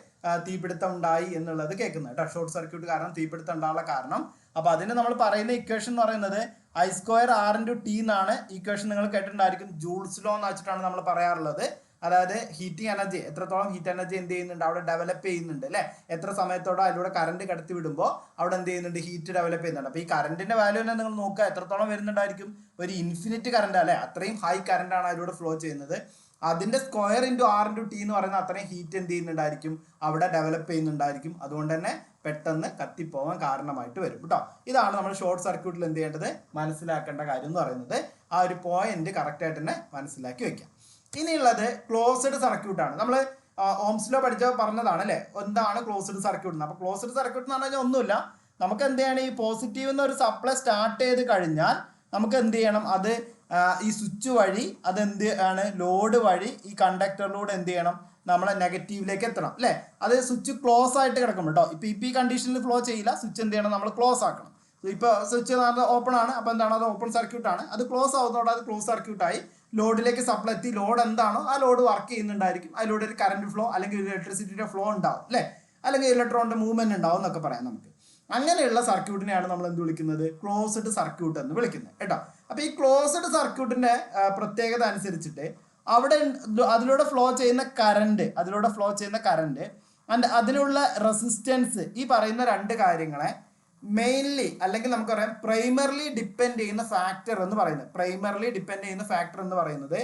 Speaker 1: തീപിടുത്തം ഉണ്ടായി എന്നുള്ളത് കേൾക്കുന്നത് കേട്ടോ. ഷോർട്ട് സർക്യൂട്ട് കാരണം തീപിടുത്തം ഉണ്ടാവാനുള്ള കാരണം. അപ്പൊ അതിന് നമ്മൾ പറയുന്ന ഇക്വേഷൻ എന്ന് പറയുന്നത് I²R/T എന്നാണ്. ഇക്വേഷൻ നിങ്ങൾ കേട്ടിട്ടുണ്ടായിരിക്കും. ജൂൾസ് ലോ എന്ന് വെച്ചിട്ടാണ് നമ്മൾ പറയാറുള്ളത്. അതായത് ഹീറ്റിംഗ് എനർജി, എത്രത്തോളം ഹീറ്റ് എനർജി എന്ത് ചെയ്യുന്നുണ്ട്, അവിടെ ഡെവലപ്പ് ചെയ്യുന്നുണ്ട് അല്ലെ. എത്ര സമയത്തോടെ അതിലൂടെ കറണ്ട് കടത്തി വിടുമ്പോൾ അവിടെ എന്ത് ചെയ്യുന്നുണ്ട്, ഹീറ്റ് ഡെവലപ്പ് ചെയ്യുന്നുണ്ട്. അപ്പൊ ഈ കറണ്ടിന്റെ വാല്യൂ തന്നെ നിങ്ങൾ നോക്കുക, എത്രത്തോളം വരുന്നുണ്ടായിരിക്കും, ഒരു ഇൻഫിനിറ്റ് കറണ്ട് അല്ലെ. അത്രയും ഹൈ കറണ്ട് ആണ് അതിലൂടെ ഫ്ലോ ചെയ്യുന്നത്. അതിന്റെ സ്ക്വയർ ഇൻറ്റു R/T എന്ന് പറയുന്ന അത്രയും ഹീറ്റ് എന്ത് ചെയ്യുന്നുണ്ടായിരിക്കും, അവിടെ ഡെവലപ്പ് ചെയ്യുന്നുണ്ടായിരിക്കും. അതുകൊണ്ട് തന്നെ പെട്ടെന്ന് കത്തിപ്പോവാൻ കാരണമായിട്ട് വരും കേട്ടോ. ഇതാണ് നമ്മൾ ഷോർട്ട് സർക്യൂട്ടിൽ എന്ത് ചെയ്യേണ്ടത്, മനസ്സിലാക്കേണ്ട കാര്യം എന്ന് പറയുന്നത്. ആ ഒരു പോയിന്റ് കറക്റ്റ് ആയിട്ട് തന്നെ മനസ്സിലാക്കി വെക്കാം. ഇനിയുള്ളത് ക്ലോസ്ഡ് സർക്യൂട്ടാണ്. നമ്മൾ ഓംസ് ലോ പറഞ്ഞതാണ് അല്ലെ, എന്താണ് ക്ലോസ്ഡ് സർക്യൂട്ട്. അപ്പൊ ക്ലോസ്ഡ് സർക്യൂട്ട് എന്ന് പറഞ്ഞാൽ ഒന്നുമില്ല, നമുക്ക് എന്ത് ചെയ്യണം, ഈ പോസിറ്റീവ് എന്നൊരു സപ്ലൈ സ്റ്റാർട്ട് ചെയ്ത് കഴിഞ്ഞാൽ നമുക്ക് എന്ത് ചെയ്യണം, അത് ഈ സ്വിച്ച് വഴി അതെന്ത് ആണ്, ലോഡ് വഴി ഈ കണ്ടക്ടറിലൂടെ എന്ത് ചെയ്യണം, നമ്മളെ നെഗറ്റീവിലേക്ക് എത്തണം അല്ലെ. അത് സ്വിച്ച് ക്ലോസ് ആയിട്ട് കിടക്കും കേട്ടോ. ഇപ്പൊ ഈ കണ്ടീഷനിൽ ഫ്ലോ ചെയ്യില്ല, സ്വിച്ച് എന്ത് ചെയ്യണം, നമ്മൾ ക്ലോസ് ആക്കണം. ഇപ്പൊ സ്വിച്ച് ഓപ്പൺ ആണ്, അപ്പൊ എന്താണ്, അത് ഓപ്പൺ സർക്യൂട്ട് ആണ്. അത് ക്ലോസ് ആവുന്നതോടെ അത് ക്ലോസ് സർക്യൂട്ടായി ലോഡിലേക്ക് സപ്ലൈ എത്തി. ലോഡ് എന്താണോ ആ ലോഡ് വർക്ക് ചെയ്യുന്നുണ്ടായിരിക്കും. അതിലൂടെ ഒരു കറണ്ട് ഫ്ലോ അല്ലെങ്കിൽ ഇലക്ട്രിസിറ്റിയുടെ ഫ്ലോ ഉണ്ടാവും അല്ലെ, അല്ലെങ്കിൽ ഇലക്ട്രോണിന്റെ മൂവ്മെന്റ് ഉണ്ടാവും എന്നൊക്കെ പറയാം നമുക്ക്. അങ്ങനെയുള്ള സർക്യൂട്ടിനെയാണ് നമ്മൾ എന്ത് വിളിക്കുന്നത്, ക്ലോസ്ഡ് സർക്യൂട്ട് എന്ന് വിളിക്കുന്നത് കേട്ടോ. അപ്പൊ ഈ ക്ലോസ്ഡ് സർക്യൂട്ടിന്റെ പ്രത്യേകത അനുസരിച്ചിട്ട് അവിടെ അതിലൂടെ ഫ്ലോ ചെയ്യുന്ന കറണ്ട് ആൻഡ് അതിലുള്ള റെസിസ്റ്റൻസ്, ഈ പറയുന്ന രണ്ട് കാര്യങ്ങളെ മെയിൻലി അല്ലെങ്കിൽ നമുക്ക് പറയാം പ്രൈമർലി ഡിപ്പെൻഡ് ചെയ്യുന്ന ഫാക്ടർ എന്ന് പറയുന്നത്.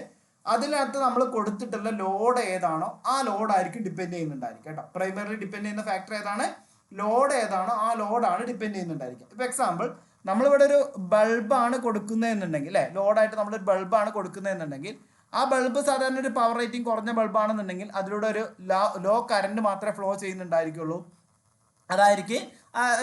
Speaker 1: അതിനകത്ത് നമ്മൾ കൊടുത്തിട്ടുള്ള ലോഡ് ഏതാണോ ആ ലോഡായിരിക്കും ഡിപ്പെൻഡ് ചെയ്യുന്നുണ്ടായിരിക്കും കേട്ടോ. പ്രൈമറിലി ഡിപ്പെൻഡ് ചെയ്യുന്ന ഫാക്ടർ ഏതാണ്? ലോഡ് ഏതാണോ ആ ലോഡാണ് ഡിപ്പെൻഡ് ചെയ്യുന്നുണ്ടായിരിക്കും. ഇപ്പോൾ എക്സാമ്പിൾ നമ്മളിവിടെ ഒരു ബൾബാണ് കൊടുക്കുന്നതെന്നുണ്ടെങ്കിൽ അല്ലേ, ലോഡായിട്ട് നമ്മളൊരു ബൾബാണ് കൊടുക്കുന്നതെന്നുണ്ടെങ്കിൽ ആ ബൾബ് സാധാരണ ഒരു പവർ റേറ്റിംഗ് കുറഞ്ഞ ബൾബാണെന്നുണ്ടെങ്കിൽ അതിലൂടെ ഒരു ലോ കറണ്ട് മാത്രമേ ഫ്ലോ ചെയ്യുന്നുണ്ടായിരിക്കുള്ളൂ. അതായിരിക്കും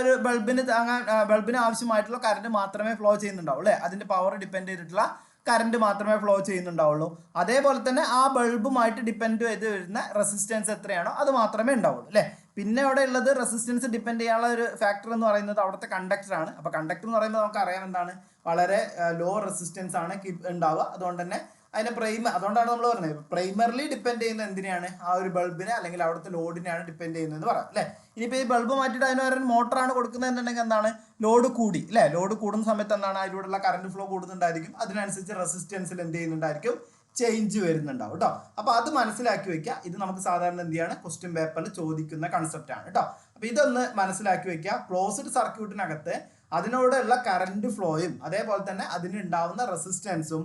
Speaker 1: ഒരു ബൾബിന് ആവശ്യമായിട്ടുള്ള കറണ്ട് മാത്രമേ ഫ്ലോ ചെയ്യുന്നുണ്ടാവുള്ളൂ അല്ലേ, അതിൻ്റെ പവർ ഡിപ്പെൻഡ് ചെയ്തിട്ടുള്ള കറണ്ട് മാത്രമേ ഫ്ലോ ചെയ്യുന്നുണ്ടാവുള്ളൂ. അതേപോലെ തന്നെ ആ ബൾബുമായിട്ട് ഡിപ്പെൻഡ് ചെയ്ത് വരുന്ന റെസിസ്റ്റൻസ് എത്രയാണോ അത് മാത്രമേ ഉണ്ടാവുള്ളൂ അല്ലേ. പിന്നെ അവിടെ ഉള്ളത് റെസിസ്റ്റൻസ് ഡിപ്പെൻഡ് ചെയ്യാനുള്ള ഒരു ഫാക്ടർ എന്ന് പറയുന്നത് അവിടുത്തെ കണ്ടക്ടറാണ്. അപ്പോൾ കണ്ടക്ടർ എന്ന് പറയുമ്പോൾ നമുക്ക് അറിയാം എന്താണ്, വളരെ ലോ റെസിസ്റ്റൻസ് ആണ് ഉണ്ടാവുക. അതുകൊണ്ട് തന്നെ അതുകൊണ്ടാണ് നമ്മൾ പറയുന്നത് പ്രൈമറിലി ഡിപ്പെൻഡ് ചെയ്യുന്ന എന്തിനെയാണ്, ആ ഒരു ബൾബിനെ അല്ലെങ്കിൽ അവിടുത്തെ ലോഡിനെയാണ് ഡിപ്പെൻഡ് ചെയ്യുന്നത് പറയാം അല്ലേ. ഇനിയിപ്പോൾ ഈ ബൾബ് മാറ്റിയിട്ട് അതിന് പകരം മോട്ടറാണ് കൊടുക്കുന്നത് എന്നുണ്ടെങ്കിൽ എന്താണ്, ലോഡ് കൂടി അല്ലേ, ലോഡ് കൂടുന്ന സമയത്ത് എന്താണ് അതിലൂടെയുള്ള കറണ്ട് ഫ്ലോ കൂടുന്നുണ്ടായിരിക്കും. അതിനനുസരിച്ച് റെസിസ്റ്റൻസിൽ എന്ത് ചെയ്യുന്നുണ്ടായിരിക്കും, ചേഞ്ച് വരുന്നുണ്ടാവും കേട്ടോ. അപ്പോൾ അത് മനസ്സിലാക്കി വെക്കുക. ഇത് നമുക്ക് സാധാരണ എന്ത് ചെയ്യാണ്, ക്വസ്റ്റ്യൻ പേപ്പറിൽ ചോദിക്കുന്ന കൺസെപ്റ്റ് ആണ് കേട്ടോ. അപ്പോൾ ഇതൊന്ന് മനസ്സിലാക്കി വെക്കുക. ക്ലോസ്ഡ് സർക്യൂട്ടിനകത്ത് അതിനോടുള്ള കറണ്ട് ഫ്ലോയും അതേപോലെ തന്നെ അതിനുണ്ടാവുന്ന റെസിസ്റ്റൻസും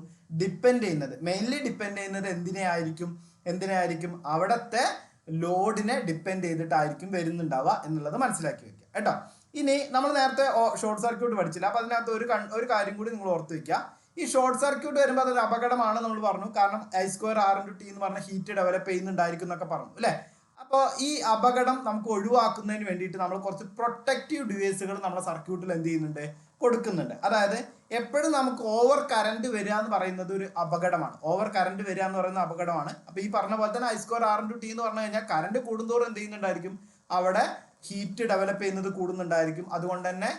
Speaker 1: മെയിൻലി ഡിപ്പെൻഡ് ചെയ്യുന്നത് എന്തിനായിരിക്കും അവിടുത്തെ ലോഡിനെ ഡിപ്പെൻഡ് ചെയ്തിട്ടായിരിക്കും വരുന്നുണ്ടാവുക എന്നുള്ളത് മനസ്സിലാക്കി വെക്കുക കേട്ടോ. ഇനി നമ്മൾ നേരത്തെ ഷോർട്ട് സർക്യൂട്ട് പഠിച്ചില്ല. അപ്പോൾ അതിനകത്ത് ഒരു കാര്യം കൂടി നിങ്ങൾ ഓർത്ത് വെക്കുക. ഈ ഷോർട്ട് സർക്യൂട്ട് വരുമ്പോൾ അതൊരു അപകടമാണ് നമ്മൾ പറഞ്ഞു. കാരണം I²R×T എന്ന് പറഞ്ഞ ഹീറ്റ് ഡെവലപ്പ് ചെയ്യുന്നുണ്ടായിരിക്കും എന്നൊക്കെ പറഞ്ഞു അല്ലേ. അപ്പോൾ ഈ അപകടം നമുക്ക് ഒഴിവാക്കുന്നതിന് വേണ്ടിയിട്ട് നമ്മൾ കുറച്ച് പ്രൊട്ടക്റ്റീവ് ഡിവൈസുകൾ നമ്മുടെ സർക്യൂട്ടിൽ എന്ത് ചെയ്യുന്നുണ്ട്, കൊടുക്കുന്നുണ്ട്. അതായത് എപ്പോഴും നമുക്ക് ഓവർ കറണ്ട് വരിക എന്ന് പറയുന്നത് ഒരു അപകടമാണ്. അപ്പോൾ ഈ പറഞ്ഞ പോലെ തന്നെ I²R×T എന്ന് പറഞ്ഞു കഴിഞ്ഞാൽ കറണ്ട് കൂടുന്തോറും എന്ത് ചെയ്യുന്നുണ്ടായിരിക്കും, അവിടെ ഹീറ്റ് ഡെവലപ്പ് ചെയ്യുന്നത് കൂടുന്നുണ്ടായിരിക്കും. അതുകൊണ്ട് തന്നെ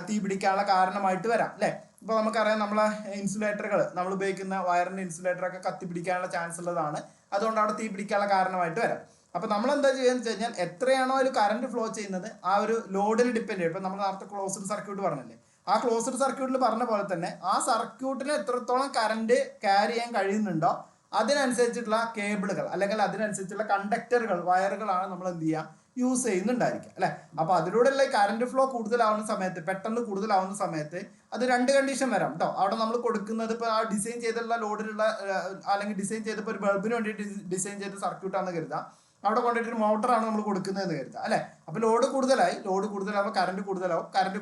Speaker 1: തീ പിടിക്കാനുള്ള കാരണമായിട്ട് വരാം അല്ലേ. ഇപ്പോൾ നമുക്കറിയാം നമ്മളെ ഇൻസുലേറ്ററുകൾ, നമ്മൾ ഉപയോഗിക്കുന്ന വയറിൻ്റെ ഇൻസുലേറ്ററൊക്കെ കത്തിപ്പിടിക്കാനുള്ള ചാൻസ് ഉള്ളതാണ്. അതുകൊണ്ട് അവിടെ തീ പിടിക്കാനുള്ള കാരണമായിട്ട് വരാം. അപ്പോൾ നമ്മൾ എന്താ ചെയ്യുകയെന്ന് വെച്ച് കഴിഞ്ഞാൽ എത്രയാണോ ഒരു കറണ്ട് ഫ്ലോ ചെയ്യുന്നത് ആ ഒരു ലോഡിന് ഡിപ്പെൻഡ് ചെയ്യും. ഇപ്പോൾ നമ്മൾ നേരത്തെ ക്ലോസ്ഡ് സർക്യൂട്ട് പറഞ്ഞില്ലേ, ആ ക്ലോസ്ഡ് സർക്യൂട്ടിൽ പറഞ്ഞ പോലെ തന്നെ ആ സർക്യൂട്ടിന് എത്രത്തോളം കറണ്ട് ക്യാരി ചെയ്യാൻ കഴിയുന്നുണ്ടോ അതിനനുസരിച്ചിട്ടുള്ള കേബിളുകൾ അല്ലെങ്കിൽ അതിനനുസരിച്ചുള്ള കണ്ടക്ടറുകൾ, വയറുകളാണ് നമ്മൾ എന്ത് ചെയ്യുക, യൂസ് ചെയ്യുന്നുണ്ടായിരിക്കും അല്ലേ. അപ്പോൾ അതിലൂടെയുള്ള കറണ്ട് ഫ്ലോ പെട്ടെന്ന് കൂടുതലാവുന്ന സമയത്ത് അത് രണ്ട് കണ്ടീഷൻ വരാം കേട്ടോ. അവിടെ നമ്മൾ കൊടുക്കുന്നത് ഇപ്പോൾ ആ ഡിസൈൻ ചെയ്തിട്ടുള്ള ലോഡിലുള്ള അല്ലെങ്കിൽ ഡിസൈൻ ചെയ്തപ്പോൾ ഒരു ബൾബിന് വേണ്ടിയിട്ട് ഡിസൈൻ ചെയ്ത സർക്യൂട്ടാണെന്ന് കരുതാം. അവിടെ കൊണ്ടിട്ടൊരു മോട്ടറാണ് നമ്മൾ കൊടുക്കുന്നതെന്ന് കരുതാം അല്ലേ. അപ്പോൾ ലോഡ് കൂടുതലാകുമ്പോൾ കറണ്ട്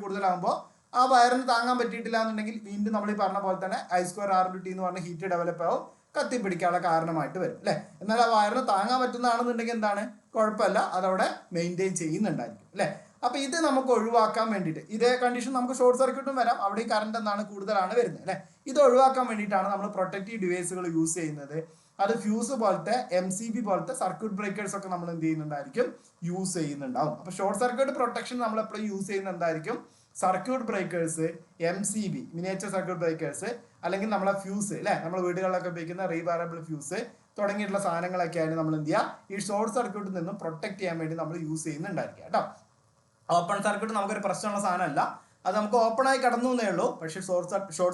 Speaker 1: കൂടുതലാകുമ്പോൾ ആ വയറിന് താങ്ങാൻ പറ്റിയിട്ടില്ല എന്നുണ്ടെങ്കിൽ വീണ്ടും നമ്മൾ ഈ പറഞ്ഞ പോലെ തന്നെ I²R×T എന്ന് പറഞ്ഞ ഹീറ്റ് ഡെവലപ്പ് ആവും, കത്തിപ്പിടിക്കാനുള്ള കാരണമായിട്ട് വരും അല്ലേ. എന്നാൽ ആ വയറിന് താങ്ങാൻ പറ്റുന്നതാണെന്നുണ്ടെങ്കിൽ എന്താണ്, കുഴപ്പമില്ല, അതവിടെ മെയിൻറ്റെയിൻ ചെയ്യുന്നുണ്ടായിരിക്കും അല്ലേ. അപ്പോൾ ഇത് നമുക്ക് ഒഴിവാക്കാൻ വേണ്ടിയിട്ട്, ഇതേ കണ്ടീഷൻ നമുക്ക് ഷോർട്ട് സർക്യൂട്ടും വരാം, അവിടെ ഈ കറണ്ട് കൂടുതലാണ് വരുന്നത് അല്ലേ. ഇത് ഒഴിവാക്കാൻ വേണ്ടിയിട്ടാണ് നമ്മൾ പ്രൊട്ടക്റ്റീവ് ഡിവൈസുകൾ യൂസ് ചെയ്യുന്നത്. അത് ഫ്യൂസ് പോലത്തെ MCB പോലത്തെ സർക്യൂട്ട് ബ്രേക്കേഴ്സ് ഒക്കെ നമ്മൾ എന്ത് ചെയ്യുന്നുണ്ടായിരിക്കും, യൂസ് ചെയ്യുന്നുണ്ടാവും. അപ്പോൾ ഷോർട്ട് സർക്യൂട്ട് പ്രൊട്ടക്ഷൻ നമ്മൾ എപ്പോഴും യൂസ് ചെയ്യുന്നത് എന്തായിരിക്കും, circuit breakers, MCB miniature circuit breakers, അല്ലെങ്കിൽ നമ്മളെ ഫ്യൂസ് അല്ലേ, നമ്മൾ വീടുകളിലൊക്കെ ഉപയോഗിക്കുന്ന റീവാരബിൾ ഫ്യൂസ് തുടങ്ങിയിട്ടുള്ള സാധനങ്ങളൊക്കെയാണ് നമ്മൾ എന്ത് ചെയ്യുക, ഈ ഷോർട്ട് സർക്യൂട്ടിൽ നിന്നും പ്രൊട്ടക്ട് ചെയ്യാൻ വേണ്ടി നമ്മൾ യൂസ് ചെയ്യുന്നുണ്ടായിരിക്കുക കേട്ടോ. ഓപ്പൺ സർക്യൂട്ട് നമുക്കൊരു പ്രശ്നമുള്ള സാധനമല്ല, അത് നമുക്ക് ഓപ്പൺ ആയി കടന്നു എന്നേ ഉള്ളൂ. പക്ഷേ ഷോർട്ട്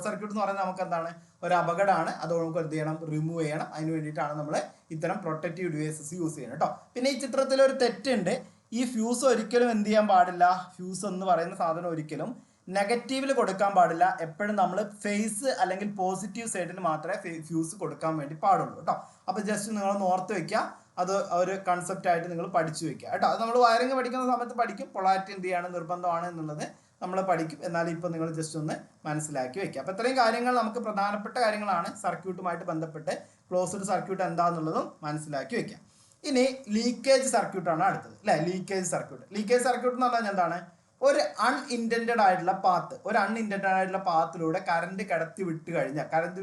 Speaker 1: സർക്യൂട്ട് എന്ന് പറയുന്നത് നമുക്ക് എന്താണ്, ഒരു അപകടമാണ്. അത് നമുക്ക് എന്ത് ചെയ്യണം, റിമൂവ് ചെയ്യണം. അതിന് വേണ്ടിയിട്ടാണ് നമ്മൾ ഇത്തരം പ്രൊട്ടക്റ്റീവ് ഡിവൈസസ് യൂസ് ചെയ്യുന്നത് കേട്ടോ. പിന്നെ ഈ ചിത്രത്തിൽ ഒരു തെറ്റുണ്ട്. ഈ ഫ്യൂസ് ഒരിക്കലും എന്ത് ചെയ്യാൻ പാടില്ല, ഫ്യൂസ് എന്ന് പറയുന്ന സാധനം ഒരിക്കലും നെഗറ്റീവിൽ കൊടുക്കാൻ പാടില്ല. എപ്പോഴും നമ്മൾ ഫേസ് അല്ലെങ്കിൽ പോസിറ്റീവ് സൈഡിന് മാത്രമേ ഫ്യൂസ് കൊടുക്കാൻ വേണ്ടി പാടുള്ളൂ കേട്ടോ. അപ്പോൾ ജസ്റ്റ് നിങ്ങളൊന്ന് ഓർത്ത് വെക്കുക, അത് ഒരു കൺസെപ്റ്റ് ആയിട്ട് നിങ്ങൾ പഠിച്ചു വെക്കുക കേട്ടോ. അത് നമ്മൾ വയറിങ് പഠിക്കുന്ന സമയത്ത് പഠിക്കും, പൊളാരിറ്റി എന്ത് ചെയ്യാണ്, നിർബന്ധമാണ് എന്നുള്ളത് നമ്മൾ പഠിക്കും. എന്നാലും ഇപ്പോൾ നിങ്ങൾ ജസ്റ്റ് ഒന്ന് മനസ്സിലാക്കി വെക്കുക. അപ്പോൾ ഇത്രയും കാര്യങ്ങൾ നമുക്ക് പ്രധാനപ്പെട്ട കാര്യങ്ങളാണ് സർക്യൂട്ടുമായിട്ട് ബന്ധപ്പെട്ട്. ക്ലോസ്ഡ് സർക്യൂട്ട് എന്താണെന്നുള്ളതും മനസ്സിലാക്കി വെക്കുക. ഇനി ലീക്കേജ് സർക്യൂട്ടാണ് അടുത്തത് അല്ലേ. ലീക്കേജ് സർക്യൂട്ട് എന്ന് പറഞ്ഞാൽ എന്താണ്, ഒരു അൺഇൻറ്റൻറ്റഡ് ആയിട്ടുള്ള പാത്തിലൂടെ കറണ്ട് കടത്തി വിട്ട് കഴിഞ്ഞാൽ കറണ്ട്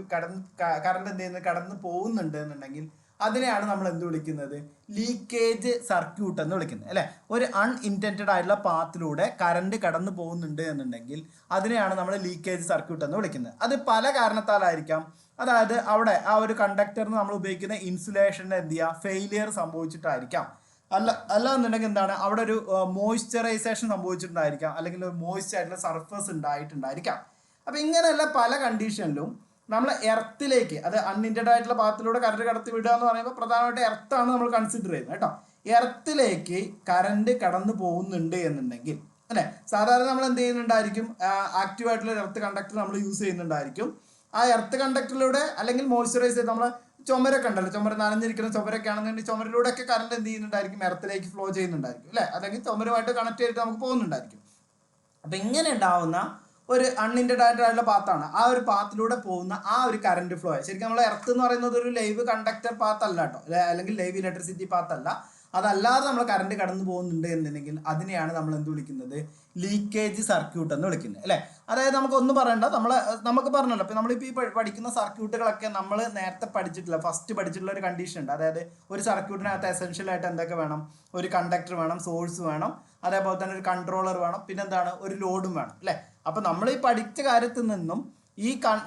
Speaker 1: എന്ത് ചെയ്യുന്നത്, കടന്നു പോകുന്നുണ്ട് എന്നുണ്ടെങ്കിൽ അതിനെയാണ് നമ്മൾ എന്ത് വിളിക്കുന്നത്, ലീക്കേജ് സർക്യൂട്ട് എന്ന് വിളിക്കുന്നത് അല്ലേ. ഒരു അൺഇൻറ്റൻറ്റഡ് ആയിട്ടുള്ള പാത്തിലൂടെ കറണ്ട് കടന്നു പോകുന്നുണ്ട് എന്നുണ്ടെങ്കിൽ അതിനെയാണ് നമ്മൾ ലീക്കേജ് സർക്യൂട്ട് എന്ന് വിളിക്കുന്നത്. അത് പല കാരണത്താലായിരിക്കാം. അതായത് അവിടെ ആ ഒരു കണ്ടക്ടറിന് നമ്മൾ ഉപയോഗിക്കുന്ന ഇൻസുലേഷൻ്റെ എന്ത് ചെയ്യുക, ഫെയിലിയർ സംഭവിച്ചിട്ടായിരിക്കാം. അല്ല എന്നുണ്ടെങ്കിൽ എന്താണ്, അവിടെ ഒരു മോയ്സ്ചറൈസേഷൻ സംഭവിച്ചിട്ടുണ്ടായിരിക്കാം, അല്ലെങ്കിൽ ഒരു മോയ്സ്ചർ ആയിട്ടുള്ള സർഫസ് ഉണ്ടായിട്ടുണ്ടായിരിക്കാം. അപ്പോൾ ഇങ്ങനെയുള്ള പല കണ്ടീഷനിലും നമ്മൾ എർത്തിലേക്ക്, അത് അൺഇൻറ്റൻറ്റഡ് ആയിട്ടുള്ള പാത്തിലൂടെ കറണ്ട് കടത്തി വിടുക എന്ന് പറയുമ്പോൾ പ്രധാനമായിട്ട് എർത്താണ് നമ്മൾ കൺസിഡർ ചെയ്യുന്നത് കേട്ടോ. എർത്തിലേക്ക് കറണ്ട് കടന്നു പോകുന്നുണ്ട് എന്നുണ്ടെങ്കിൽ അല്ലേ, സാധാരണ നമ്മൾ എന്ത് ചെയ്യുന്നുണ്ടായിരിക്കും, ആക്റ്റീവായിട്ടുള്ള എർത്ത് കണ്ടക്ടർ നമ്മൾ യൂസ് ചെയ്യുന്നുണ്ടായിരിക്കും. ആ എർത്ത് കണ്ടക്ടറിലൂടെ അല്ലെങ്കിൽ മോയ്സ്ചറൈസ് ചെയ്ത് നമ്മൾ ചുമരൊക്കെ ഉണ്ടല്ലോ, ചുമര നനഞ്ഞിരിക്കുന്ന ചുമരൊക്കെ ആണെന്നുണ്ടെങ്കിൽ ചുമരിലൂടെയൊക്കെ കറണ്ട് എന്ത് ചെയ്യുന്നുണ്ടായിരിക്കും, എർത്തിലേക്ക് ഫ്ലോ ചെയ്യുന്നുണ്ടായിരിക്കും അല്ലേ, അല്ലെങ്കിൽ ചുമരുമായിട്ട് കണക്ട് ചെയ്തിട്ട് നമുക്ക് പോകുന്നുണ്ടായിരിക്കും. അപ്പം ഇങ്ങനെ ഉണ്ടാവുന്ന ഒരു അൺഇൻറ്റൻഡഡ് ആയിട്ടുള്ള പാത്താണ്. ആ ഒരു പാത്തിലൂടെ പോകുന്ന ആ ഒരു കറണ്ട് ഫ്ലോ ശരിക്കും നമ്മൾ എർത്ത് എന്ന് പറയുന്നത് ഒരു ലൈവ് കണ്ടക്ടർ പാത്ത് അല്ല കേട്ടോ, അല്ലെങ്കിൽ ലൈവ് ഇലക്ട്രിസിറ്റി പാത്ത് അല്ല. അതല്ലാതെ നമ്മൾ കറണ്ട് കടന്നു പോകുന്നുണ്ട് എന്നുണ്ടെങ്കിൽ അതിനെയാണ് നമ്മൾ എന്ത് വിളിക്കുന്നത്, ലീക്കേജ് സർക്യൂട്ട് എന്ന് വിളിക്കുന്നത് അല്ലേ. അതായത് നമുക്കൊന്നും പറയണ്ട, നമുക്ക് പറഞ്ഞല്ലോ, ഇപ്പം നമ്മളിപ്പോൾ ഈ പഠിക്കുന്ന സർക്യൂട്ടുകളൊക്കെ നമ്മൾ നേരത്തെ പഠിച്ചിട്ടില്ല, ഫസ്റ്റ് പഠിച്ചിട്ടുള്ള ഒരു കണ്ടീഷൻ ഉണ്ട്. അതായത് ഒരു സർക്യൂട്ടിനകത്ത് എസെൻഷ്യൽ ആയിട്ട് എന്തൊക്കെ വേണം, ഒരു കണ്ടക്ടർ വേണം, സോഴ്സ് വേണം, അതേപോലെ തന്നെ ഒരു കൺട്രോളർ വേണം, പിന്നെന്താണ്, ഒരു ലോഡും വേണം അല്ലേ. അപ്പം നമ്മൾ ഈ പഠിച്ച കാര്യത്തിൽ നിന്നും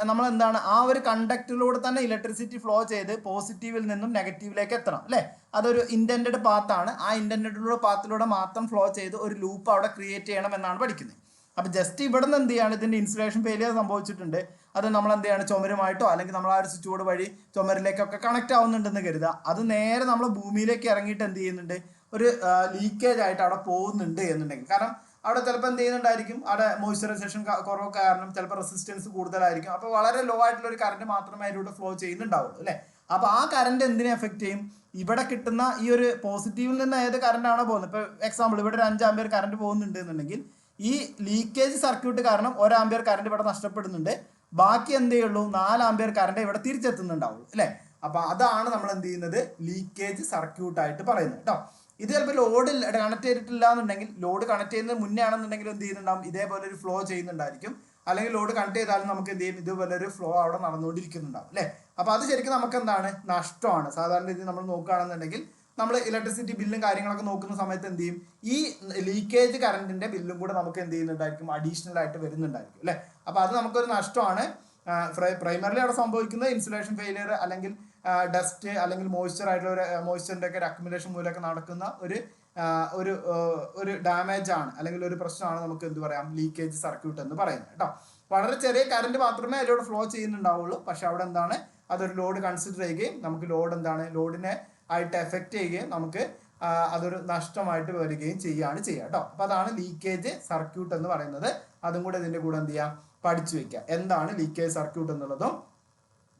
Speaker 1: നമ്മൾ എന്താണ്, ആ ഒരു കണ്ടക്ടറിലൂടെ തന്നെ ഇലക്ട്രിസിറ്റി ഫ്ലോ ചെയ്ത് പോസിറ്റീവിൽ നിന്നും നെഗറ്റീവിലേക്ക് എത്തണം അല്ലേ. അതൊരു ഇൻറ്റൻഡഡ് പാത്താണ്. ആ ഇൻറ്റൻഡഡ് പാത്തിലൂടെ മാത്രം ഫ്ലോ ചെയ്ത് ഒരു ലൂപ്പ് അവിടെ ക്രിയേറ്റ് ചെയ്യണം എന്നാണ് പഠിക്കുന്നത്. അപ്പം ജസ്റ്റ് ഇവിടെ നിന്ന് എന്ത് ചെയ്യാണ്, ഇതിൻ്റെ ഇൻസുലേഷൻ ഫെയിലിയർ സംഭവിച്ചിട്ടുണ്ട്, അത് നമ്മൾ എന്ത് ചെയ്യാണ്, ചുമരുമായിട്ടോ അല്ലെങ്കിൽ നമ്മൾ ആ ഒരു സ്വിച്ച് ബോർഡ് വഴി ചുമരിലേക്കൊക്കെ കണക്ട് ആവുന്നുണ്ടെന്ന് കരുതുക. അത് നേരെ നമ്മൾ ഭൂമിയിലേക്ക് ഇറങ്ങിയിട്ട് എന്ത് ചെയ്യുന്നുണ്ട്, ഒരു ലീക്കേജ് ആയിട്ട് അവിടെ പോകുന്നുണ്ട് എന്നുണ്ടെങ്കിൽ, കാരണം അവിടെ ചിലപ്പോൾ എന്ത് ചെയ്യുന്നുണ്ടായിരിക്കും, അവിടെ മോയ്സ്ചറൈസേഷൻ കുറവ് കാരണം ചിലപ്പോൾ റെസിസ്റ്റൻസ് കൂടുതലായിരിക്കും. അപ്പോൾ വളരെ ലോ ആയിട്ടുള്ള ഒരു കറണ്ട് മാത്രമേ അതിലൂടെ ഫ്ലോ ചെയ്യുന്നുണ്ടാവുള്ളൂ അല്ലേ. അപ്പോൾ ആ കറണ്ട് എന്തിനെ എഫക്ട് ചെയ്യും, ഇവിടെ കിട്ടുന്ന ഈ ഒരു പോസിറ്റീവിൽ നിന്ന് ഏത് കറണ്ടാണോ പോകുന്നത്, ഇപ്പോൾ എക്സാമ്പിൾ ഇവിടെ ഒരു 5 ആമ്പിയർ കറണ്ട് പോകുന്നുണ്ട് എന്നുണ്ടെങ്കിൽ ഈ ലീക്കേജ് സർക്യൂട്ട് കാരണം 1 ആമ്പിയർ കറണ്ട് ഇവിടെ നഷ്ടപ്പെടുന്നുണ്ട്, ബാക്കി എന്ത് ചെയ്യുള്ളൂ, 4 ആമ്പിയർ കറണ്ട് ഇവിടെ തിരിച്ചെത്തുന്നുണ്ടാവുള്ളൂ അല്ലേ. അപ്പോൾ അതാണ് നമ്മൾ എന്ത് ചെയ്യുന്നത്, ലീക്കേജ് സർക്യൂട്ടായിട്ട് പറയുന്നത് കേട്ടോ. ഇത് ചിലപ്പോൾ ലോഡ് കണക്ട് ചെയ്തിട്ടില്ല എന്നുണ്ടെങ്കിൽ, ലോഡ് കണക്ട് ചെയ്യുന്നത് മുന്നേ ആണെന്നുണ്ടെങ്കിൽ എന്ത് ചെയ്യുന്നുണ്ടാവും, ഇതേപോലെ ഒരു ഫ്ലോ ചെയ്യുന്നുണ്ടായിരിക്കും. അല്ലെങ്കിൽ ലോഡ് കണക്ട് ചെയ്താലും നമുക്ക് എന്ത് ചെയ്യും, ഇതുപോലെ ഒരു ഫ്ലോ അവിടെ നടന്നുകൊണ്ടിരിക്കുന്നുണ്ടാവും അല്ലേ. അപ്പോൾ അത് ശരിക്കും നമുക്ക് എന്താണ്, നഷ്ടമാണ്. സാധാരണ രീതിയിൽ നമ്മൾ നോക്കുകയാണെന്നുണ്ടെങ്കിൽ നമ്മൾ ഇലക്ട്രിസിറ്റി ബില്ലും കാര്യങ്ങളൊക്കെ നോക്കുന്ന സമയത്ത് എന്ത് ചെയ്യും, ഈ ലീക്കേജ് കറണ്ടിന്റെ ബില്ലും കൂടെ നമുക്ക് എന്ത് ചെയ്യുന്നുണ്ടായിരിക്കും, അഡീഷണൽ ആയിട്ട് വരുന്നുണ്ടായിരിക്കും അല്ലേ. അപ്പോൾ അത് നമുക്കൊരു നഷ്ടമാണ്. പ്രൈമറിലി അവിടെ സംഭവിക്കുന്നത് ഇൻസുലേഷൻ ഫെയിലിയർ അല്ലെങ്കിൽ ഡസ്റ്റ് അല്ലെങ്കിൽ മോയ്സ്ചർ ആയിട്ടുള്ള ഒരു മോയ്സ്ചറിൻ്റെ ഒക്കെ ഒരു അക്യുമുലേഷൻ മൂലമൊക്കെ നടക്കുന്ന ഒരു ഡാമേജ് ആണ്, അല്ലെങ്കിൽ ഒരു പ്രശ്നമാണ് നമുക്ക് എന്ത് പറയാം, ലീക്കേജ് സർക്യൂട്ട് എന്ന് പറയുന്നത് കേട്ടോ. വളരെ ചെറിയ കറണ്ട് മാത്രമേ അതിലൂടെ ഫ്ലോ ചെയ്യുന്നുണ്ടാവുള്ളൂ. പക്ഷെ അവിടെ എന്താണ്, അതൊരു ലോഡ് കൺസിഡർ ചെയ്യുകയും നമുക്ക് ലോഡ് എന്താണ്, ലോഡിനെ ആയിട്ട് എഫക്റ്റ് ചെയ്യുകയും നമുക്ക് അതൊരു നഷ്ടമായിട്ട് വരികയും ചെയ്യുക കേട്ടോ. അപ്പോൾ അതാണ് ലീക്കേജ് സർക്യൂട്ട് എന്ന് പറയുന്നത്. അതും കൂടെ ഇതിൻ്റെ കൂടെ എന്ത് ചെയ്യാം, പഠിച്ചു വെക്കുക. എന്താണ് ലീക്കേജ് സർക്യൂട്ട് എന്നുള്ളതും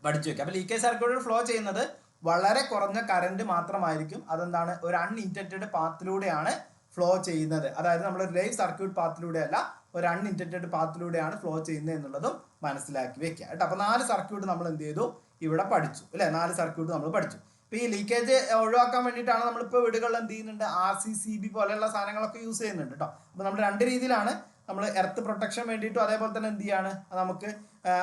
Speaker 1: പഠിച്ചു വെക്കുക. അപ്പോൾ ലീക്കേജ് സർക്യൂട്ട് ഫ്ലോ ചെയ്യുന്നത് വളരെ കുറഞ്ഞ കറണ്ട് മാത്രമായിരിക്കും. അതെന്താണ്, ഒരു അൺഇൻറ്റൻഡഡ് പാത്തിലൂടെയാണ് ഫ്ലോ ചെയ്യുന്നത്. അതായത് നമ്മളൊരു ലൈവ് സർക്യൂട്ട് പാത്തിലൂടെ അല്ല, ഒരു അൺഇൻറ്റൻഡഡ് പാത്തിലൂടെയാണ് ഫ്ലോ ചെയ്യുന്നത് എന്നുള്ളതും മനസ്സിലാക്കി വെക്കുക കേട്ടോ. അപ്പോൾ 4 സർക്യൂട്ട് നമ്മൾ എന്ത് ചെയ്തു, ഇവിടെ പഠിച്ചു അല്ലേ. 4 സർക്യൂട്ട് നമ്മൾ പഠിച്ചു. ഇപ്പോൾ ഈ ലീക്കേജ് ഒഴിവാക്കാൻ വേണ്ടിയിട്ടാണ് നമ്മളിപ്പോൾ വീടുകളിൽ എന്ത് ചെയ്യുന്നുണ്ട്, RCCB പോലെയുള്ള സാധനങ്ങളൊക്കെ യൂസ് ചെയ്യുന്നുണ്ട് കേട്ടോ. അപ്പോൾ നമ്മൾ 2 രീതിയിലാണ്, നമ്മൾ എർത്ത് പ്രൊട്ടക്ഷൻ വേണ്ടിയിട്ടും അതേപോലെ തന്നെ എന്ത് ചെയ്യാണ്,